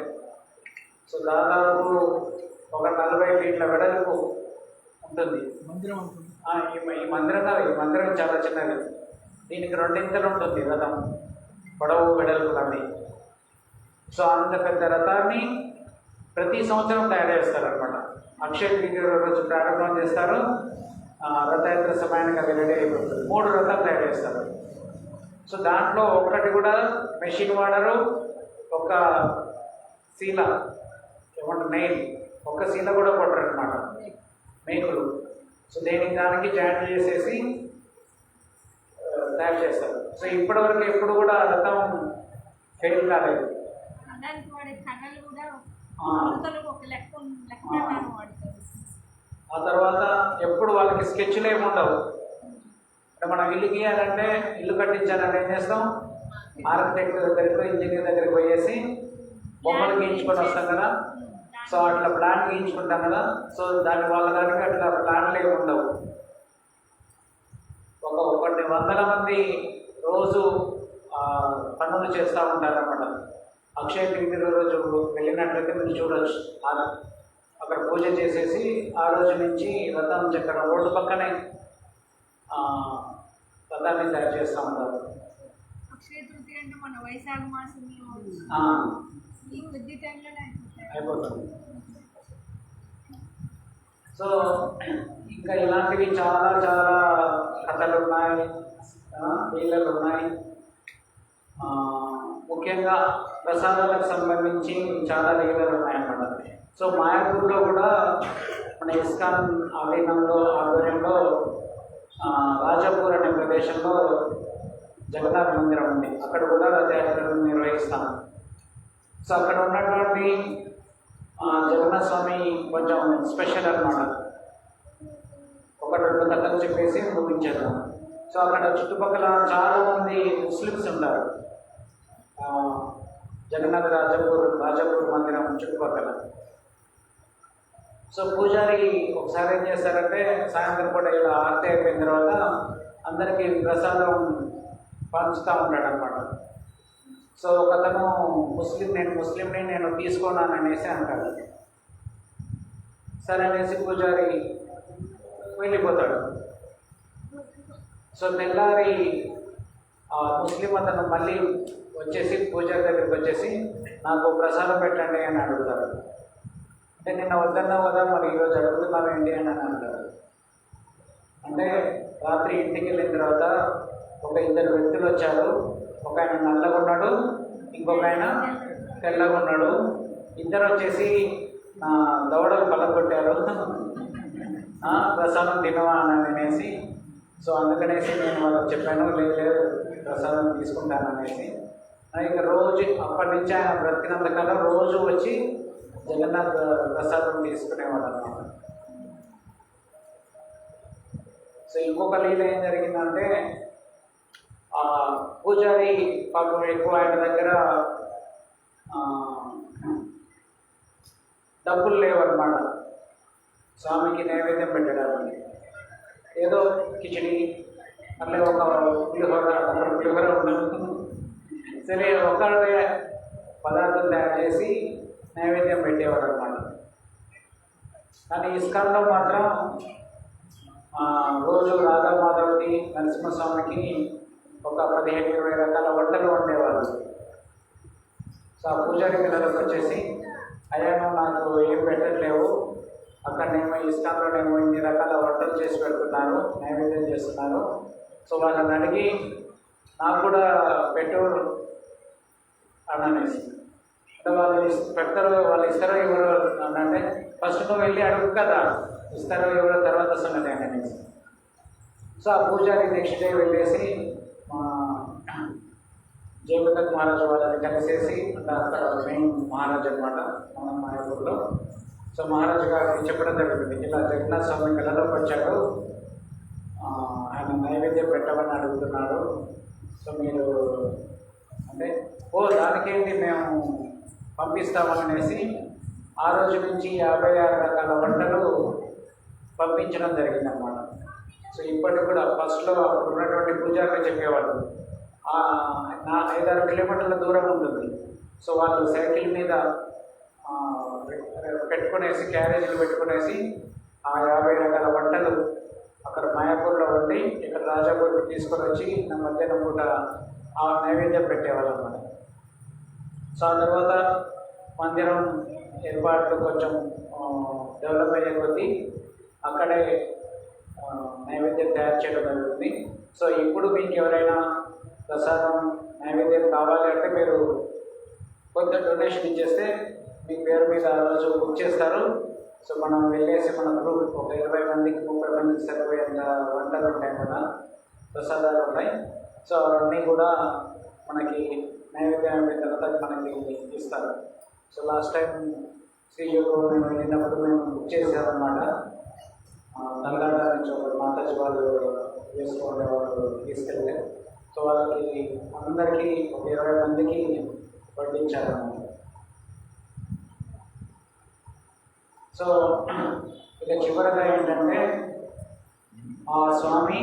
[SPEAKER 1] సో దాదాపు ఒక 40 ఫీట్ల వెడల్పు ఉంటుంది మందిరం. ఈ మందిరం కాదు, ఈ మందిరం చాలా చిన్నది. దీనికి 2 ఇంతలు ఉంటుంది రథం, పొడవు వెడల్పులన్నీ. సో అంత పెద్ద రథాన్ని ప్రతి సంవత్సరం తయారు చేస్తారనమాట. అక్షయ తృతీయ రోజు ప్రారంభం చేస్తారు, రథయాత్ర సమయానికి అది రెడీ అయిపోతుంది. 3 రథాలు తయారు చేస్తారు. సో దాంట్లో ఒక్కటి కూడా మెషిన్ వాడరు, ఒక శీల ఏమంటారు నెయిల్, ఒక్క శీల కూడా కొట్టరు అనమాట, మేకులు. సో దానికి జాయింట్ చేసేసి తయారు చేస్తారు. సో ఇప్పటివరకు ఎప్పుడు కూడా రథం ఫెయిల్ కాలేదు. ఆ తర్వాత ఎప్పుడు వాళ్ళకి స్కెచ్లు ఏమి ఉండవు. అంటే మనం ఇల్లు గీయాలంటే, ఇల్లు కట్టించాలంటే ఏం చేస్తాం, ఆర్కిటెక్ట్ దగ్గరికి, ఇంజనీర్ దగ్గరికి పోయేసి బొమ్మలు గీయించుకొని వస్తాం కదా. సో అట్లా ప్లాన్ గీయించుకుంటాం కదా. సో దానికి అట్లా ప్లాన్లు ఏమి ఉండవు. కొన్ని వందల మంది రోజు పనులు చేస్తూ ఉంటారన్నమాట. అక్షయ తృతీయ రోజు వెళ్ళినట్లయితే మీరు చూడవచ్చు, అక్కడ పూజ చేసేసి ఆ రోజు నుంచి రథం చక్రం రోడ్డు పక్కనే రథాన్ని తయారు చేస్తూ ఉంటారు.
[SPEAKER 2] అక్షయ తృతీయ అంటే మన వైశాఖ మాసంలో
[SPEAKER 1] అయిపోతుంది. సో ఇంకా ఇలాంటివి చాలా చాలా కథలు ఉన్నాయి, లీలలు ఉన్నాయి. ముఖ్యంగా ప్రసాదాలకు సంబంధించి చాలా లీలలు ఉన్నాయన్నమాట. సో మాయాపూర్లో కూడా మన ఇస్కాన్ ఆధ్వర్యంలో రాజాపూర్ అనే ప్రదేశంలో జగన్నాథ్ మందిరం ఉంది. అక్కడ కూడా రథయాత్రను నిర్వహిస్తాము. సో అక్కడ ఉన్నటువంటి జగన్నాథ స్వామి కొంచెం స్పెషల్ అన్నమాట. 1-2 కథలు చెప్పేసి ముగించేద్దాం. సో అక్కడ చుట్టుపక్కల చాలామంది ముస్లిమ్స్ ఉంటారు, జగన్నాథ్ రాజాపూర్ మందిరం చుట్టుపక్కల. సో పూజారి ఒకసారి ఏం చేస్తారంటే, సాయంత్రం పూట ఇలా ఆరతి అయిపోయిన తర్వాత అందరికీ ప్రసాదం పంచుతూ ఉంటాడు అనమాట. సో ఒకతను ముస్లింని నేను తీసుకోనాను అనేసి అంటాడు. సరే అనేసి పూజారి వెళ్ళిపోతాడు. సో తెల్లారి ముస్లిం అతను మళ్ళీ వచ్చేసి పూజారి దగ్గరికి వచ్చేసి నాకు ప్రసాదం పెట్టండి అని అడుగుతాడు. అంటే నిన్న వద్దన్నావు కదా, మరి ఈరోజు అడుగుతున్నావు ఏంటి అని అంటాడు. అంటే రాత్రి ఇంటికి వెళ్ళిన తర్వాత ఒక 2 వ్యక్తులు వచ్చారు. ఒక ఆయన నల్లగా ఉన్నాడు, ఇంకొక ఆయన తెల్లగా ఉన్నాడు. ఇద్దరు వచ్చేసి దవడలు పలగొట్టారు, ప్రసాదం తినవా అని అనేసి. సో అందుకనేసి నేను వాళ్ళకి చెప్పాను, లేదు ప్రసాదం తీసుకుంటాను అనేసి. ఇక రోజు అప్పటి నుంచి ఆయన బ్రతికినంతకాలం రోజు వచ్చి జగన్నాథ్ ప్రసాదం తీసుకునేవాడు అన్నమాట. సో ఇంకొక లీల ఏం జరిగిందంటే, పూజారి పాపం ఎక్కువ ఆయన దగ్గర డబ్బులు లేవన్నమాట స్వామికి నైవేద్యం పెట్టడానికి. ఏదో కిచిడి అట్లే ఒక పులిహోర ఉండదు. సరే ఒకళ్ళే పదార్థం తయారు చేసి నైవేద్యం పెట్టేవాడు అనమాట. కానీ ఇస్కాన్లో మాత్రం రోజు రాధామాధవుడి నరసింహస్వామికి ఒక 15-20 రకాల వంటలు వండేవాళ్ళు. సో ఆ పూజారి పిల్లలకు వచ్చేసి, అయ్యా నువ్వు నాకు ఏం పెట్టట్లేవు, అక్కడనేమో ఇస్కాన్లోనేమో ఇన్ని రకాల వంటలు చేసి పెడుతున్నారు, నైవేద్యం చేస్తున్నారు. సో వాళ్ళని అడిగి నాకు కూడా పెట్టు అని అనేసి. అంటే వాళ్ళు పెడతారు, వాళ్ళు ఇస్తారో ఎవరో అంటే ఫస్ట్ నువ్వు వెళ్ళి అడుగు కదా, ఇస్తారో ఎవరో తర్వాత సంగతి అనేసి. సో ఆ పూజారి నెక్స్ట్ డే వెళ్ళేసి జయపతక్ మహారాజు వాళ్ళని కలిసేసి, అంటే అక్కడ మెయిన్ మహారాజు అనమాట మన మాయాపూర్లో. సో మహారాజు గారికి చెప్పడం జరుగుతుంది, ఇలా జగన్నాథ స్వామి కళలోకి వచ్చాడు, నైవేద్యం పెట్టమని అడుగుతున్నాడు. సో మీరు అంటే దానికేంటి మేము పంపిస్తామనేసి ఆ రోజు నుంచి 56 రకాల వంటలు పంపించడం జరిగిందన్నమాట. సో ఇప్పటికి కూడా ఫస్ట్లో ఉన్నటువంటి పూజారులు చెప్పేవాళ్ళు 5-6 కిలోమీటర్ల దూరం ఉంటుంది. సో వాళ్ళు సైకిల్ మీద పెట్టుకునేసి క్యారేజీలు పెట్టుకునేసి ఆ 50 రకాల వంటలు అక్కడ మాయాపూర్లో ఉండి ఇక్కడ రాజాపూర్కి తీసుకొని వచ్చి నా మధ్యాహ్నం పూట ఆ నైవేద్యం పెట్టేవాళ్ళు అన్నమాట. సో ఆ తర్వాత మందిరం ఏర్పాట్లు కొంచెం డెవలప్ అయ్యే కొద్దీ అక్కడే నైవేద్యం తయారు చేయడం జరుగుతుంది. సో ఇప్పుడు మీకు ఎవరైనా ప్రసాదం నైవేద్యం కావాలి అంటే మీరు కొంత డొనేషన్ ఇచ్చేస్తే మీ పేరు మీద ఆ రోజు బుక్ చేస్తారు. సో మనం వెళ్ళేసి మన గ్రూప్ ఒక 20 మందికి 30 మందికి సరిపోయేంత వంటలు ఉంటాయి కదా, ప్రసాదాలు ఉంటాయి. సో అవన్నీ కూడా మనకి నైవేద్యం అయిపోయిన తర్వాత మనకి ఇస్తారు. సో లాస్ట్ టైం శ్రీయోగం మేము వెళ్ళినప్పుడు మేము బుక్ చేసామన్నమాట. నల్గొండ నుంచి ఒక మాతాజీ వాళ్ళు వేసుకునే వాళ్ళు తీసుకెళ్తే సో వాళ్ళకి అందరికీ ఒక 20 మందికి వడ్డించారన్నమాట. సో ఇక చివరిగా ఏంటంటే ఆ స్వామి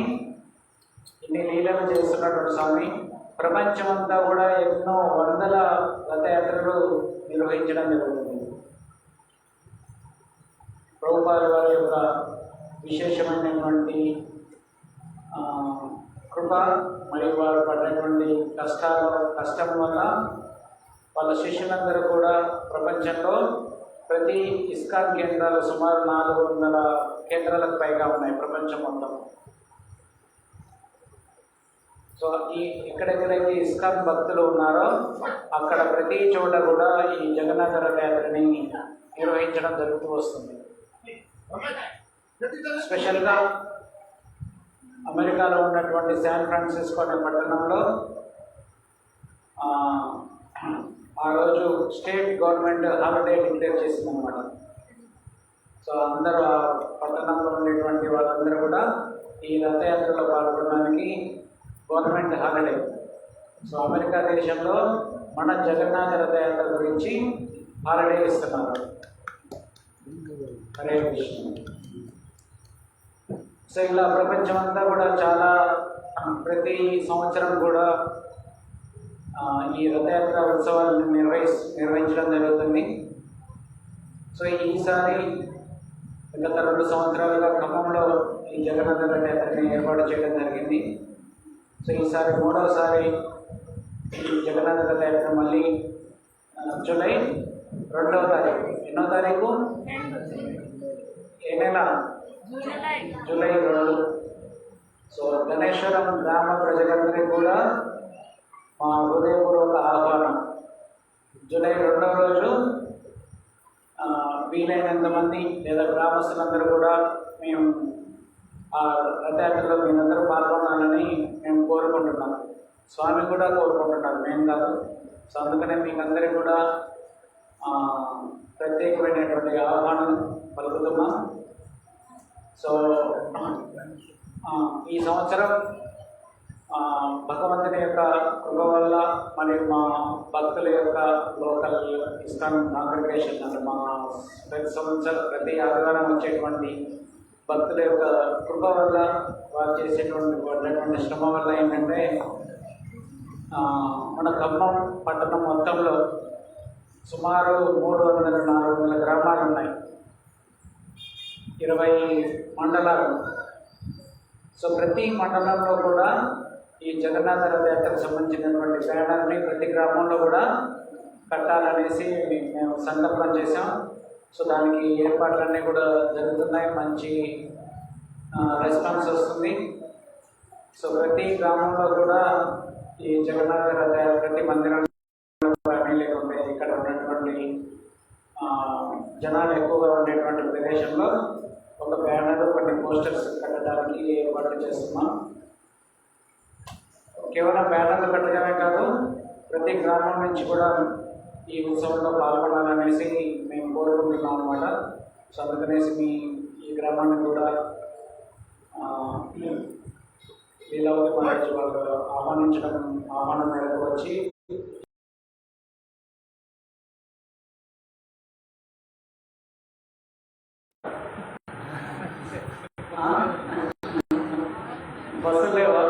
[SPEAKER 1] ఇన్ని లీలలు చేస్తున్నటువంటి స్వామి ప్రపంచమంతా కూడా ఎన్నో వందల రథయాత్రలు నిర్వహించడం జరుగుతుంది. ప్రభుపాద వారి యొక్క విశేషమైనటువంటి కృప మరియు వారు పడినటువంటి కష్టం వల్ల వాళ్ళ శిష్యులందరూ కూడా ప్రపంచంలో ప్రతి ఇస్కాన్ కేంద్రాలు సుమారు 400 కేంద్రాలకు పైగా ఉన్నాయి ప్రపంచం మొత్తం. సో ఎక్కడెక్కడైతే ఇస్కాన్ భక్తులు ఉన్నారో అక్కడ ప్రతి చోట కూడా ఈ జగన్నాథ రథయాత్రని నిర్వహించడం జరుగుతూ వస్తుంది. స్పెషల్గా అమెరికాలో ఉన్నటువంటి శాన్ ఫ్రాన్సిస్కో అనే పట్టణంలో ఆ రోజు స్టేట్ గవర్నమెంట్ హాలిడే డిక్లేర్ చేసిందన్నమాట. సో అందరూ ఆ పట్టణంలో ఉండేటువంటి వాళ్ళందరూ కూడా ఈ రథయాత్రలో పాల్గొనడానికి గవర్నమెంట్ హాలిడే. సో అమెరికా దేశంలో మన జగన్నాథ రథయాత్ర గురించి హాలిడే ఇస్తున్నారు. హరే కృష్ణ. సో ఇలా ప్రపంచం అంతా కూడా చాలా ప్రతి సంవత్సరం కూడా ఈ రథయాత్ర ఉత్సవాలను నిర్వహించడం జరుగుతుంది. సో ఈసారి గత 2 సంవత్సరాలుగా ఖమ్మంలో ఈ జగన్నాథ రథయాత్రని ఏర్పాటు చేయడం జరిగింది. సో ఈసారి 3వసారి ఈ జగన్నాథ రథయాత్ర మళ్ళీ జూలై 2వ తారీఖు. ఎన్నో తారీఖు? ఏ నెల? జూలై 2. సో గణేశ్వరం గ్రామ ప్రజలందరికీ కూడా మా హృదయపూర్వక ఆహ్వానం. జూలై 2వ రోజు వీలైనంత మంది లేదా గ్రామస్తులందరూ కూడా మేము ఆ రథయాత్రలో మీరందరూ పాల్గొనాలని మేము కోరుకుంటున్నాం. స్వామి కూడా కోరుకుంటున్నారు, మేము కాదు. సో అందుకనే మీకందరికీ కూడా ప్రత్యేకమైనటువంటి ఆహ్వానం పలుకుతున్నాం. సో ఈ సంవత్సరం భగవంతుని యొక్క కృప వల్ల మరియు మా భక్తుల యొక్క లోకల్ ఇస్కాన్ కాంగ్రిగేషన్ అంటే మా ప్రతి ఆదివారం వచ్చేటువంటి భక్తుల యొక్క కృప వల్ల వారు పడినటువంటి శ్రమ వల్ల ఏంటంటే మన ఖమ్మం పట్టణం మొత్తంలో సుమారు 300-400 గ్రామాలు ఉన్నాయి, 20 మండలాలు. సో ప్రతి మండలంలో కూడా ఈ జగన్నాథ రథయాత్రకు సంబంధించినటువంటి బ్యానర్ని ప్రతి గ్రామంలో కూడా కట్టాలనేసి మేము సంకల్పం చేసాం. సో దానికి ఏర్పాట్లన్నీ కూడా జరుగుతున్నాయి, మంచి రెస్పాన్స్ వస్తుంది. సో ప్రతి గ్రామంలో కూడా ఈ జగన్నాథ రథయాత్ర ప్రతి మందిరంలో లేకుంటే ఇక్కడ ఉన్నటువంటి జనాలు ఎక్కువగా ఉండేటువంటి ప్రదేశంలో ఒక బ్యానర్ కొన్ని పోస్టర్స్ కట్టడానికి ఏర్పాటు చేస్తున్నాం. కేవలం బ్యానర్లు కట్టడమే కాదు, ప్రతి గ్రామం నుంచి కూడా ఈ ఉత్సవంలో పాల్గొనాలనేసి మేము కోరుకుంటున్నాం అన్నమాట. సో అందుకనేసి ఈ గ్రామాన్ని కూడా లీలావతి మహారాజ్ వాళ్ళు ఆహ్వానం మేరకు వచ్చి బస్సు లేవా?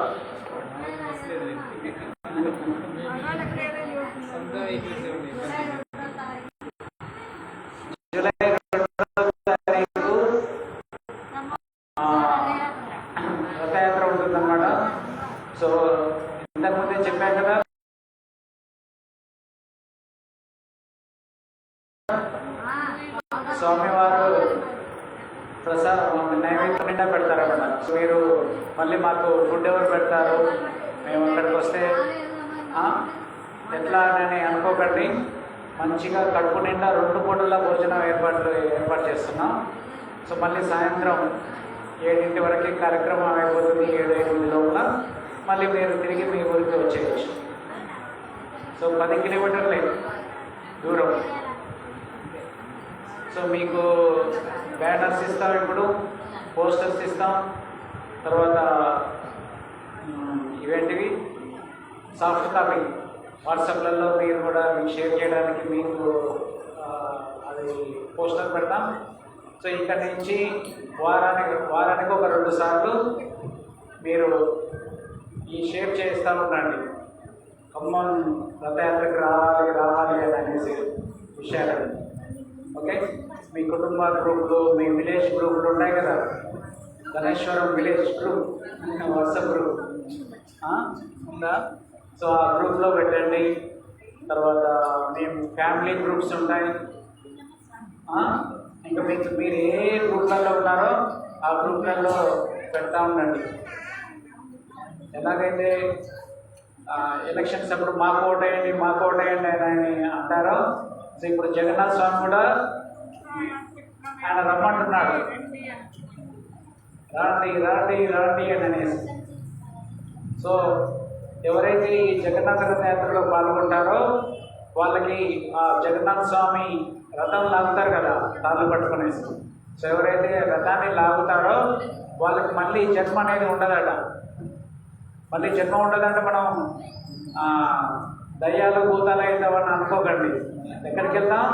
[SPEAKER 1] జూలై 2వ తారీఖు రథయాత్ర ఉంటుందన్నమాట. సో ఇంతకుముందే చెప్పాను కదా, స్వామివారు నైవేద్యం నిండా పెడతారన్నమాట. సో మీరు మళ్ళీ మాకు ఫుడ్ ఎవరు పెడతారు, మేము అక్కడికి వస్తే ఎట్లా అని అనుకోకండి. మంచిగా కడుపు నిండా 2 పూటల భోజనం ఏర్పాటు చేస్తున్నాం. సో మళ్ళీ సాయంత్రం 7 వరకు కార్యక్రమం అయిపోతుంది. 7-8 లోపల మళ్ళీ మీరు తిరిగి మీ ఊరికి వచ్చేయచ్చు. సో 10 కిలోమీటర్లే దూరం. సో మీకు బ్యానర్స్ ఇస్తాం, ఇప్పుడు పోస్టర్స్ ఇస్తాం, తర్వాత ఇవేంటివి సాఫ్ట్ కాపీ వాట్సాప్లలో మీరు కూడా మీకు షేర్ చేయడానికి మీకు అది పోస్టర్ పెడతాం. సో ఇక్కడ నుంచి వారానికి ఒక 2 సార్లు మీరు ఈ షేర్ చేస్తూ ఉండండి. ఖమ్మం రథయాత్రకు రావాలి అని అనేసి విషయాలు. ఓకే, మీ కుటుంబ గ్రూపులు, మీ విలేజ్ గ్రూపులు ఉన్నాయి కదా, గణేశ్వరం విలేజ్ గ్రూప్ వాట్సాప్ గ్రూప్ ఉందా? సో ఆ గ్రూప్లో పెట్టండి. తర్వాత మేము ఫ్యామిలీ గ్రూప్స్ ఉంటాయి. ఇంకా మీరు ఏ గ్రూప్లలో ఉన్నారో ఆ గ్రూప్లలో పెడతా ఉండండి. ఎలాగైతే ఎలక్షన్స్ అప్పుడు మాకు ఓటేయండి అని అంటారో, సో ఇప్పుడు జగన్నాథ్ స్వామి కూడా ఆయన రమ్మంటున్నాడు, రాండి అని అనేసి. సో ఎవరైతే ఈ జగన్నాథ రథయాత్రలో పాల్గొంటారో వాళ్ళకి ఆ జగన్నాథ స్వామి రథం లాగుతారు కదా తాళ్ళు పట్టుకునేసి. సో ఎవరైతే రథాన్ని లాగుతారో వాళ్ళకి మళ్ళీ జన్మ అనేది ఉండదట. మళ్ళీ జన్మ ఉండదంటే మనం దయ్యాలు భూతాలు అవుతామని అనుకోకండి. ఎక్కడికి వెళ్తాం?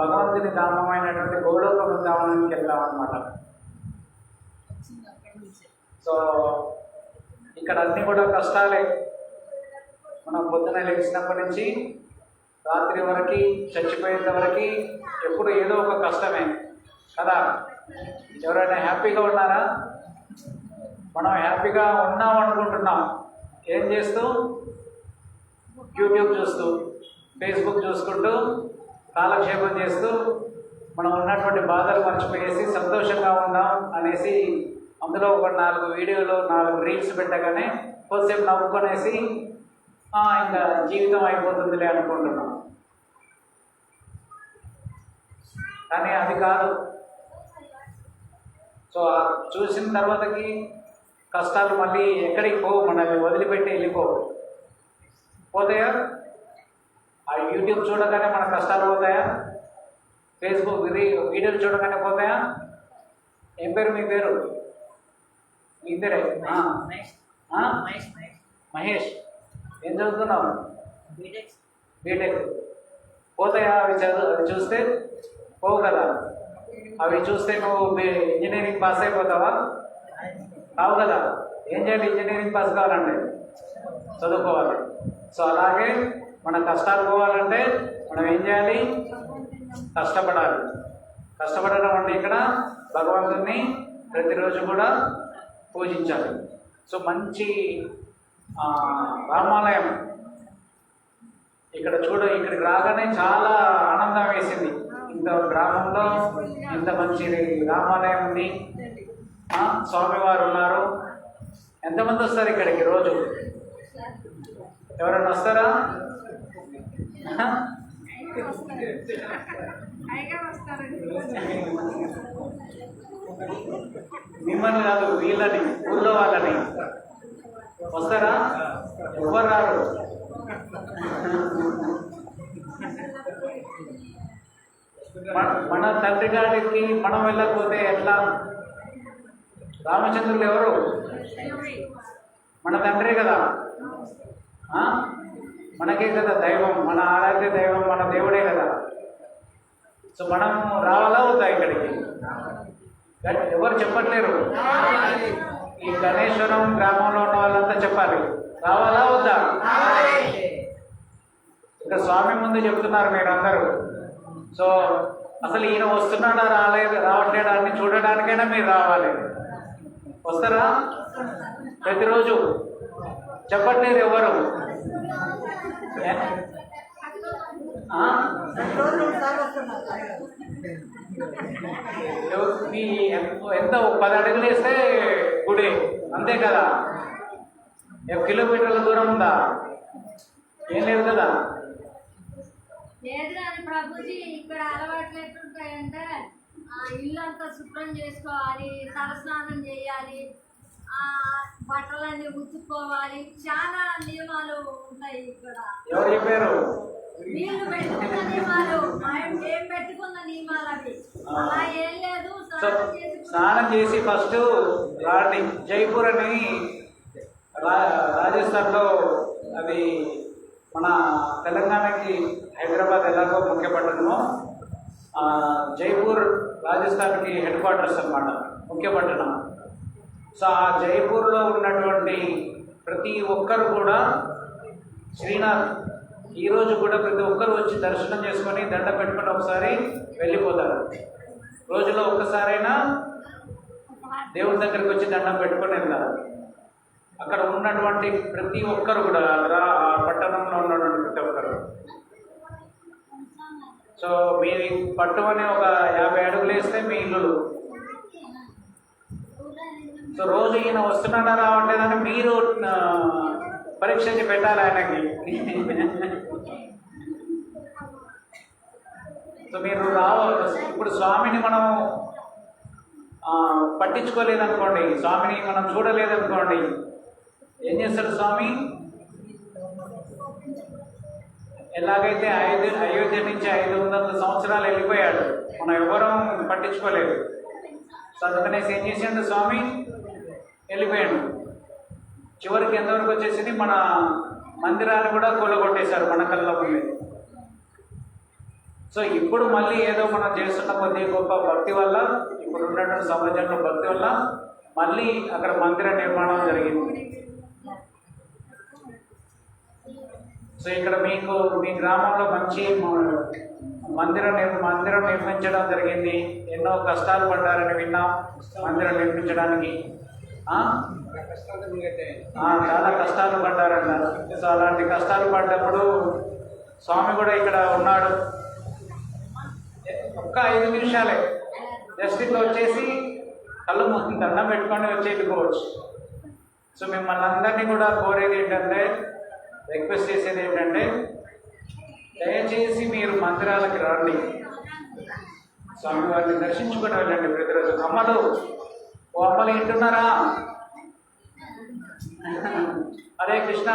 [SPEAKER 1] భగవంతుని ధామమైనటువంటి గోలోక బృందావనానికి వెళ్తాం అన్నమాట. సో ఇక్కడ అన్నీ కూడా కష్టాలే. మనం పొద్దున లేచినప్పటి నుంచి రాత్రి వరకు చచ్చిపోయేంత వరకు ఎప్పుడు ఏదో ఒక కష్టమే కదా. ఎవరైనా హ్యాపీగా ఉన్నారా? మనం హ్యాపీగా ఉన్నాం అనుకుంటున్నాం. ఏం చేస్తూ? యూట్యూబ్ చూస్తూ, ఫేస్బుక్ చూసుకుంటూ, కాలక్షేపం చేస్తూ మనం ఉన్నటువంటి బాధలు మర్చిపోయేసి సంతోషంగా ఉందాం అనేసి అందులో ఒక 4 వీడియోలు 4 రీల్స్ పెట్టగానే కొద్దిసేపు నవ్వుకొనేసి ఇంకా జీవితం అయిపోతుందిలే అనుకుంటున్నాం. కానీ అది కాదు. సో చూసిన తర్వాతకి కష్టాలు మళ్ళీ ఎక్కడికి పోవు, మనల్ని వదిలిపెట్టి వెళ్ళిపోవు. పోతాయా? ఆ యూట్యూబ్ చూడగానే మన కష్టాలు పోతాయా? ఫేస్బుక్ వీడియోలు చూడగానే పోతాయా? ఏం పేరు మీ పేరు? మీ ఇద్దరే? మహేష్. ఏం చదువుతున్నావు? బీటెక్. పోతాయా అవి చూస్తే? పోవు కదా. అవి చూస్తే నువ్వు ఇంజనీరింగ్ పాస్ అయిపోతావా? కావు కదా. ఏం చేయాలి? ఇంజనీరింగ్ పాస్ కావాలంటే చదువుకోవాలి. సో అలాగే మన కష్టాలు పోవాలంటే మనం ఏం చేయాలి? కష్టపడాలి. కష్టపడడం అంటే ఇక్కడ భగవంతుని ప్రతిరోజు కూడా పూజించాలి. సో మంచి రామాలయం ఇక్కడ ఇక్కడికి రాగానే చాలా ఆనందం వేసింది. ఇంత గ్రామంలో ఇంత మంచి రామాలయం ఉంది, స్వామివారు ఉన్నారు. ఎంతమంది వస్తారు ఇక్కడికి రోజు? ఎవరైనా వస్తారా? మిమ్మల్ని కాదు, వీళ్ళని, ఊళ్ళో వాళ్ళని. వస్తారా? ఎవరు రారు. మన తండ్రి గారికి మనం వెళ్ళకపోతే ఎట్లా? రామచంద్రులు ఎవరు? మన తండ్రి కదా, మనకే కదా దైవం, మన ఆరాధ్య దైవం, మన దేవుడే కదా. సో మనం రావాలా వద్దా ఇక్కడికి? ఎవరు చెప్పట్లేరు. ఈ గణేశ్వరం గ్రామంలో ఉన్న వాళ్ళంతా చెప్పాలి, రావాలా వద్దా? ఇక్కడ స్వామి ముందు చెప్తున్నారు మీరందరూ. సో అసలు ఈయన వస్తున్నాడా రావట్లేడా అని చూడడానికైనా మీరు రావాలి. వస్తారా? ప్రతిరోజు చెప్పట్లేదు ఎవరు. మీ ఎంత 10 అడుగులు వేస్తే గుడి, అంతే కదా. కిలోమీటర్ల దూరం ఉందా? ఏం లేదు కదా.
[SPEAKER 2] లేదు కానీ ప్రభుజీ ఇక్కడ అలవాట్లు ఎట్లుంటాయంటే ఇల్లంతా శుభ్రం చేసుకోవాలి, తలస్నానం చేయాలి, బట్టలన్నీ ఉతుక్కోవాలి, చాలా నియమాలు ఉంటాయి ఇక్కడ.
[SPEAKER 1] ఎవరు చెప్పారు?
[SPEAKER 2] వీళ్ళు పెట్టుకున్న నియమాలు, ఏం పెట్టుకున్న నియమాలు అవి. అలా ఏం లేదు.
[SPEAKER 1] స్నానం చేసి ఫస్ట్ రాండి. జైపూర్ అని రాజస్థాన్లో, అది మన తెలంగాణకి హైదరాబాద్ ఎలాగో ముఖ్య పట్టణమో, జైపూర్ రాజస్థాన్కి హెడ్ క్వార్టర్స్ అన్నమాట, ముఖ్య పట్టణం. సో ఆ జైపూర్లో ఉన్నటువంటి ప్రతి ఒక్కరు కూడా శ్రీనాథ్ ఈరోజు కూడా ప్రతి ఒక్కరు వచ్చి దర్శనం చేసుకొని దండ పెట్టుకొని ఒకసారి వెళ్ళిపోతారు. రోజులో ఒక్కసారైనా దేవుడి దగ్గరికి వచ్చి దండం పెట్టుకొని వెళ్తారు. అక్కడ ఉన్నటువంటి ప్రతి ఒక్కరు కూడా ఆ పట్టణంలో ఉన్నటువంటి ప్రతి ఒక్కరు. సో మీ పట్టు అని ఒక 50 అడుగులు వేస్తే మీ ఇల్లులు. సో రోజు ఈయన వస్తున్నాడా రావట్లేదని మీరు పరీక్షించి పెట్టాలి ఆయనకి. సో మీరు ఇప్పుడు స్వామిని మనం పట్టించుకోలేదనుకోండి, స్వామిని మనం చూడలేదనుకోండి, ఏం చేస్తాడు స్వామి? ఎలాగైతే అయోధ్య నుంచి 500 సంవత్సరాలు వెళ్ళిపోయాడు, మనం ఎవరం పట్టించుకోలేదు. సో అందుకనేసి ఏం చేసాడు స్వామి? వెళ్ళిపోయాడు. చివరికి ఎంతవరకు వచ్చేసింది, మన మందిరాన్ని కూడా కూలగొట్టేశారు మన కళ్ళ ముందే. సో ఇప్పుడు మళ్ళీ ఏదో మనం చేస్తున్న కొద్ది గొప్ప భక్తి వల్ల, ఇప్పుడు ఉన్నటువంటి సమాజంలో భక్తి వల్ల మళ్ళీ అక్కడ మందిర నిర్మాణం జరిగింది. సో ఇక్కడ మీకు మీ గ్రామంలో మంచి మందిరం నిర్మించడం జరిగింది. ఎన్నో కష్టాలు పడ్డారని విన్నాం మందిరం నిర్మించడానికి. చాలా కష్టాలు పడ్డారంట. సో అలాంటి కష్టాలు పడ్డప్పుడు స్వామి కూడా ఇక్కడ ఉన్నాడు. ఒక్క 5 నిమిషాలే జస్ట్ ఇట్లా వచ్చేసి కళ్ళు మొత్తం దండం పెట్టుకొని వచ్చి వెళ్ళిపోవచ్చు. సో మిమ్మల్ని అందరినీ కూడా కోరేది ఏంటంటే, రిక్వెస్ట్ చేసేది ఏంటంటే, దయచేసి మీరు మందిరాలకి రండి, స్వామివారిని దర్శించుకొని వెళ్ళండి ప్రతిరోజు. అమ్మలు, ఓ అమ్మలు వింటున్నారా? హరే కృష్ణ.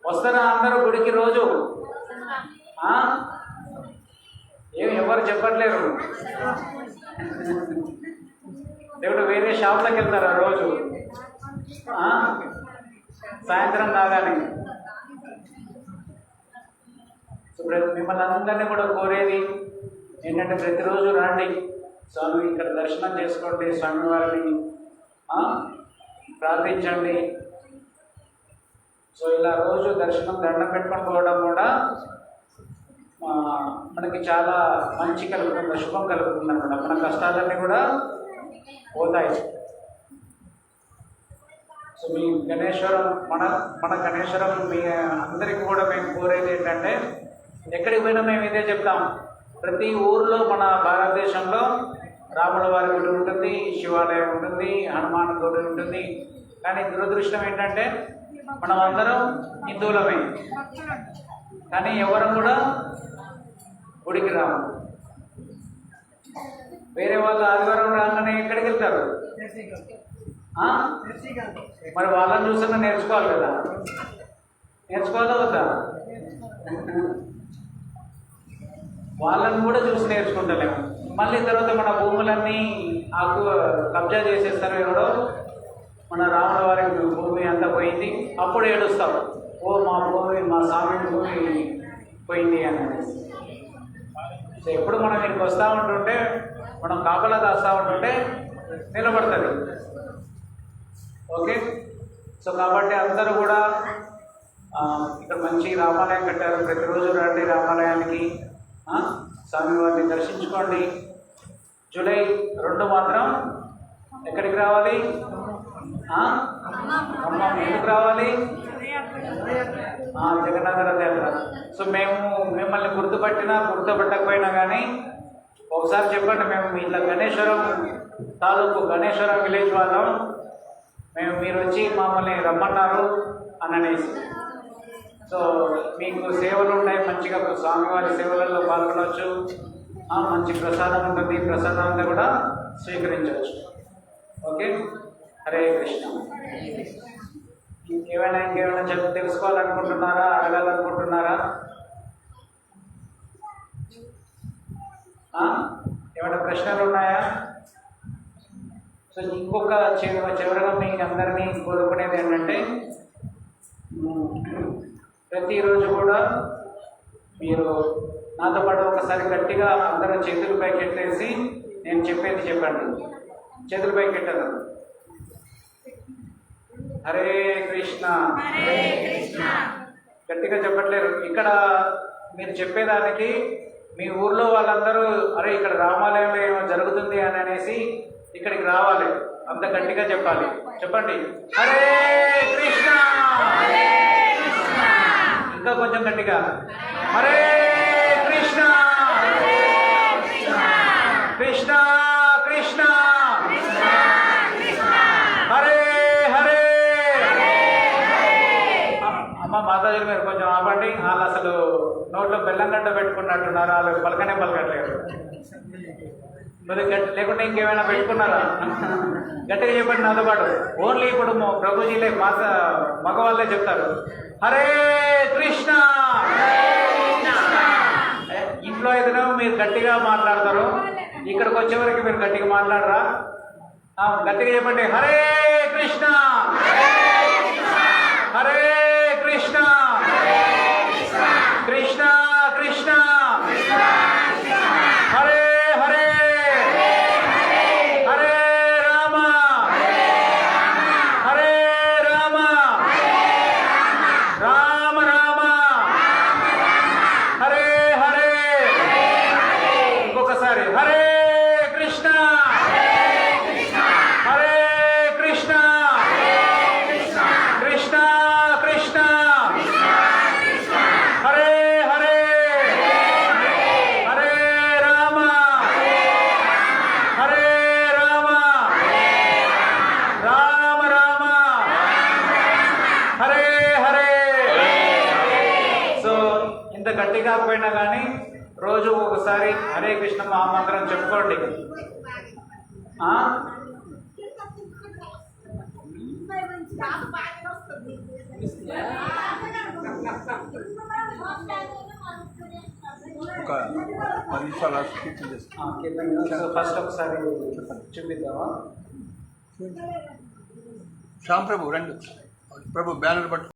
[SPEAKER 1] వస్తారా అందరూ గుడికి రోజు? ఎవరు చెప్పట్లేరు. దేవుడు వేరే షాప్లోకి వెళ్తారా రోజు సాయంత్రం కాగానే? సో మిమ్మల్ని అందరినీ కూడా కోరేది ఏంటంటే, ప్రతిరోజు రండి, స్వామి ఇక్కడ దర్శనం చేసుకోండి, స్వామివారిని ప్రార్థించండి. సో ఇలా రోజు దర్శనం దండం పెట్టుకొని పోవడం కూడా మనకి చాలా మంచి కలుగుతుంది, శుభం కలుగుతుంది అన్నమాట. మన కష్టాలన్నీ కూడా పోతాయి. సో మీ గణేశ్వరం, మన గణేశ్వరం మీ అందరికీ కూడా మేము కోరేది ఏంటంటే, ఎక్కడికి పోయినా మేము ఇదే చెప్తాం. ప్రతి ఊర్లో మన భారతదేశంలో రాముల వారి గుడి ఉంటుంది, శివాలయం ఉంటుంది, హనుమాన్ గుడి ఉంటుంది. కానీ దురదృష్టం ఏంటంటే, మనం అందరం హిందువులమే, కానీ ఎవరు కూడా గుడికి రాము. వేరే వాళ్ళు ఆదివారం రాగానే ఎక్కడికి వెళ్తారు? మరి వాళ్ళని చూసినా నేర్చుకోవాలి కదా. నేర్చుకోవాలా వద్దా? వాళ్ళని కూడా చూసి నేర్చుకుంటలేము. మళ్ళీ తర్వాత మన భూములన్నీ కబ్జా చేసేస్తారు ఎవడో, మన రాముల వారి భూమి అంతా పోయింది, అప్పుడు ఏడుస్తాం, ఓ మా భూమి, మా స్వామి భూమి పోయింది అని. సో ఎప్పుడు మనం ఇక్కడికి వస్తూ ఉంటుంటే, మనం కాపలా దాస్తూ ఉంటుంటే నిలబడుతుంది. ఓకే, సో కాబట్టి అందరూ కూడా ఇక్కడ మంచి రామాలయం కట్టారు, ప్రతిరోజు రండి రామాలయానికి, స్వామివారిని దర్శించుకోండి. జూలై 2 మాత్రం ఎక్కడికి రావాలి? ఖమ్మం. ఎందుకు రావాలి? జగన్నాథ రథ యాత్ర. సో మేము మిమ్మల్ని గుర్తుపట్టకపోయినా కానీ ఒకసారి చెప్పండి, మేము ఇట్లా గణేశ్వరం తాలూకు గణేశ్వరం విలేజ్ వాళ్ళం, మీరు వచ్చి మమ్మల్ని రమ్మన్నారు అనేసి. సో మీకు సేవలు ఉన్నాయి, మంచిగా స్వామివారి సేవలలో పాల్గొనవచ్చు, మంచి ప్రసాదం ఉంటుంది, ప్రసాదం అంతా కూడా స్వీకరించవచ్చు. ఓకే, హరే కృష్ణ. ఇంకేమైనా తెలుసుకోవాలనుకుంటున్నారా, అడగాలనుకుంటున్నారా? ఏమైనా ప్రశ్నలు ఉన్నాయా? సో ఇంకొక చివరగా మీకు అందరినీ కోరుకునేది ఏంటంటే, ప్రతిరోజు కూడా మీరు నాతో పాటు ఒకసారి గట్టిగా అందరూ చేతులు పైకెట్టేసి నేను చెప్పేది చెప్పండి. చేతులు పైకెట్టారు. హరే కృష్ణ. గట్టిగా చెప్పట్లేరు. ఇక్కడ మీరు చెప్పేదానికి మీ ఊర్లో వాళ్ళందరూ అరే ఇక్కడ రామాలయంలో ఏమో జరుగుతుంది అని అనేసి ఇక్కడికి రావాలి, అంత గట్టిగా చెప్పాలి. చెప్పండి, హరే కృష్ణ. ఇంకా కొంచెం గట్టిగా, హరే కృష్ణ కృష్ణ కృష్ణ హరే హరే. అమ్మ మాతాజీలు మీరు కొంచెం ఆపండి, వాళ్ళు అసలు నోట్లో బెల్లం గడ్డ పెట్టుకున్నట్టున్నారు, వాళ్ళు పలకనే పలకట్లేదు. లేకుంటే ఇంకేమైనా పెట్టుకున్నారా? గట్టిగా చెప్పండి నాతో పాటు. ఓన్లీ ఇప్పుడు ప్రభుజీలే మగవాళ్ళే చెప్తారు, హరే కృష్ణ. ఇంట్లో ఏదైనా మీరు గట్టిగా మాట్లాడతారు, ఇక్కడికి వచ్చే వరకు మీరు గట్టిగా మాట్లాడరా? గట్టిగా చెప్పండి, హరే కృష్ణ హరే కృష్ణ కృష్ణ కృష్ణ హరే హరే హరే రామ హరే రామ రామ రామ హరే హరే. ఇంకొకసారి, హరే కృష్ణ హరే కృష్ణ కృష్ణ కృష్ణ హరే హరే హరే రామ హరే రామ రామ రామ హరే హరే. సో ఇంత గట్టి కాకపోయినా కానీ రోజు ఒకసారి హరే కృష్ణ మహామంత్రం చెప్పుకోండి.
[SPEAKER 3] ఒక 10 నిమిషాలు
[SPEAKER 1] ఫస్ట్ ఒకసారి చూపిద్దామా?
[SPEAKER 3] శ్యామ్ ప్రభు రండి, ప్రభు బ్యానర్ పట్టు.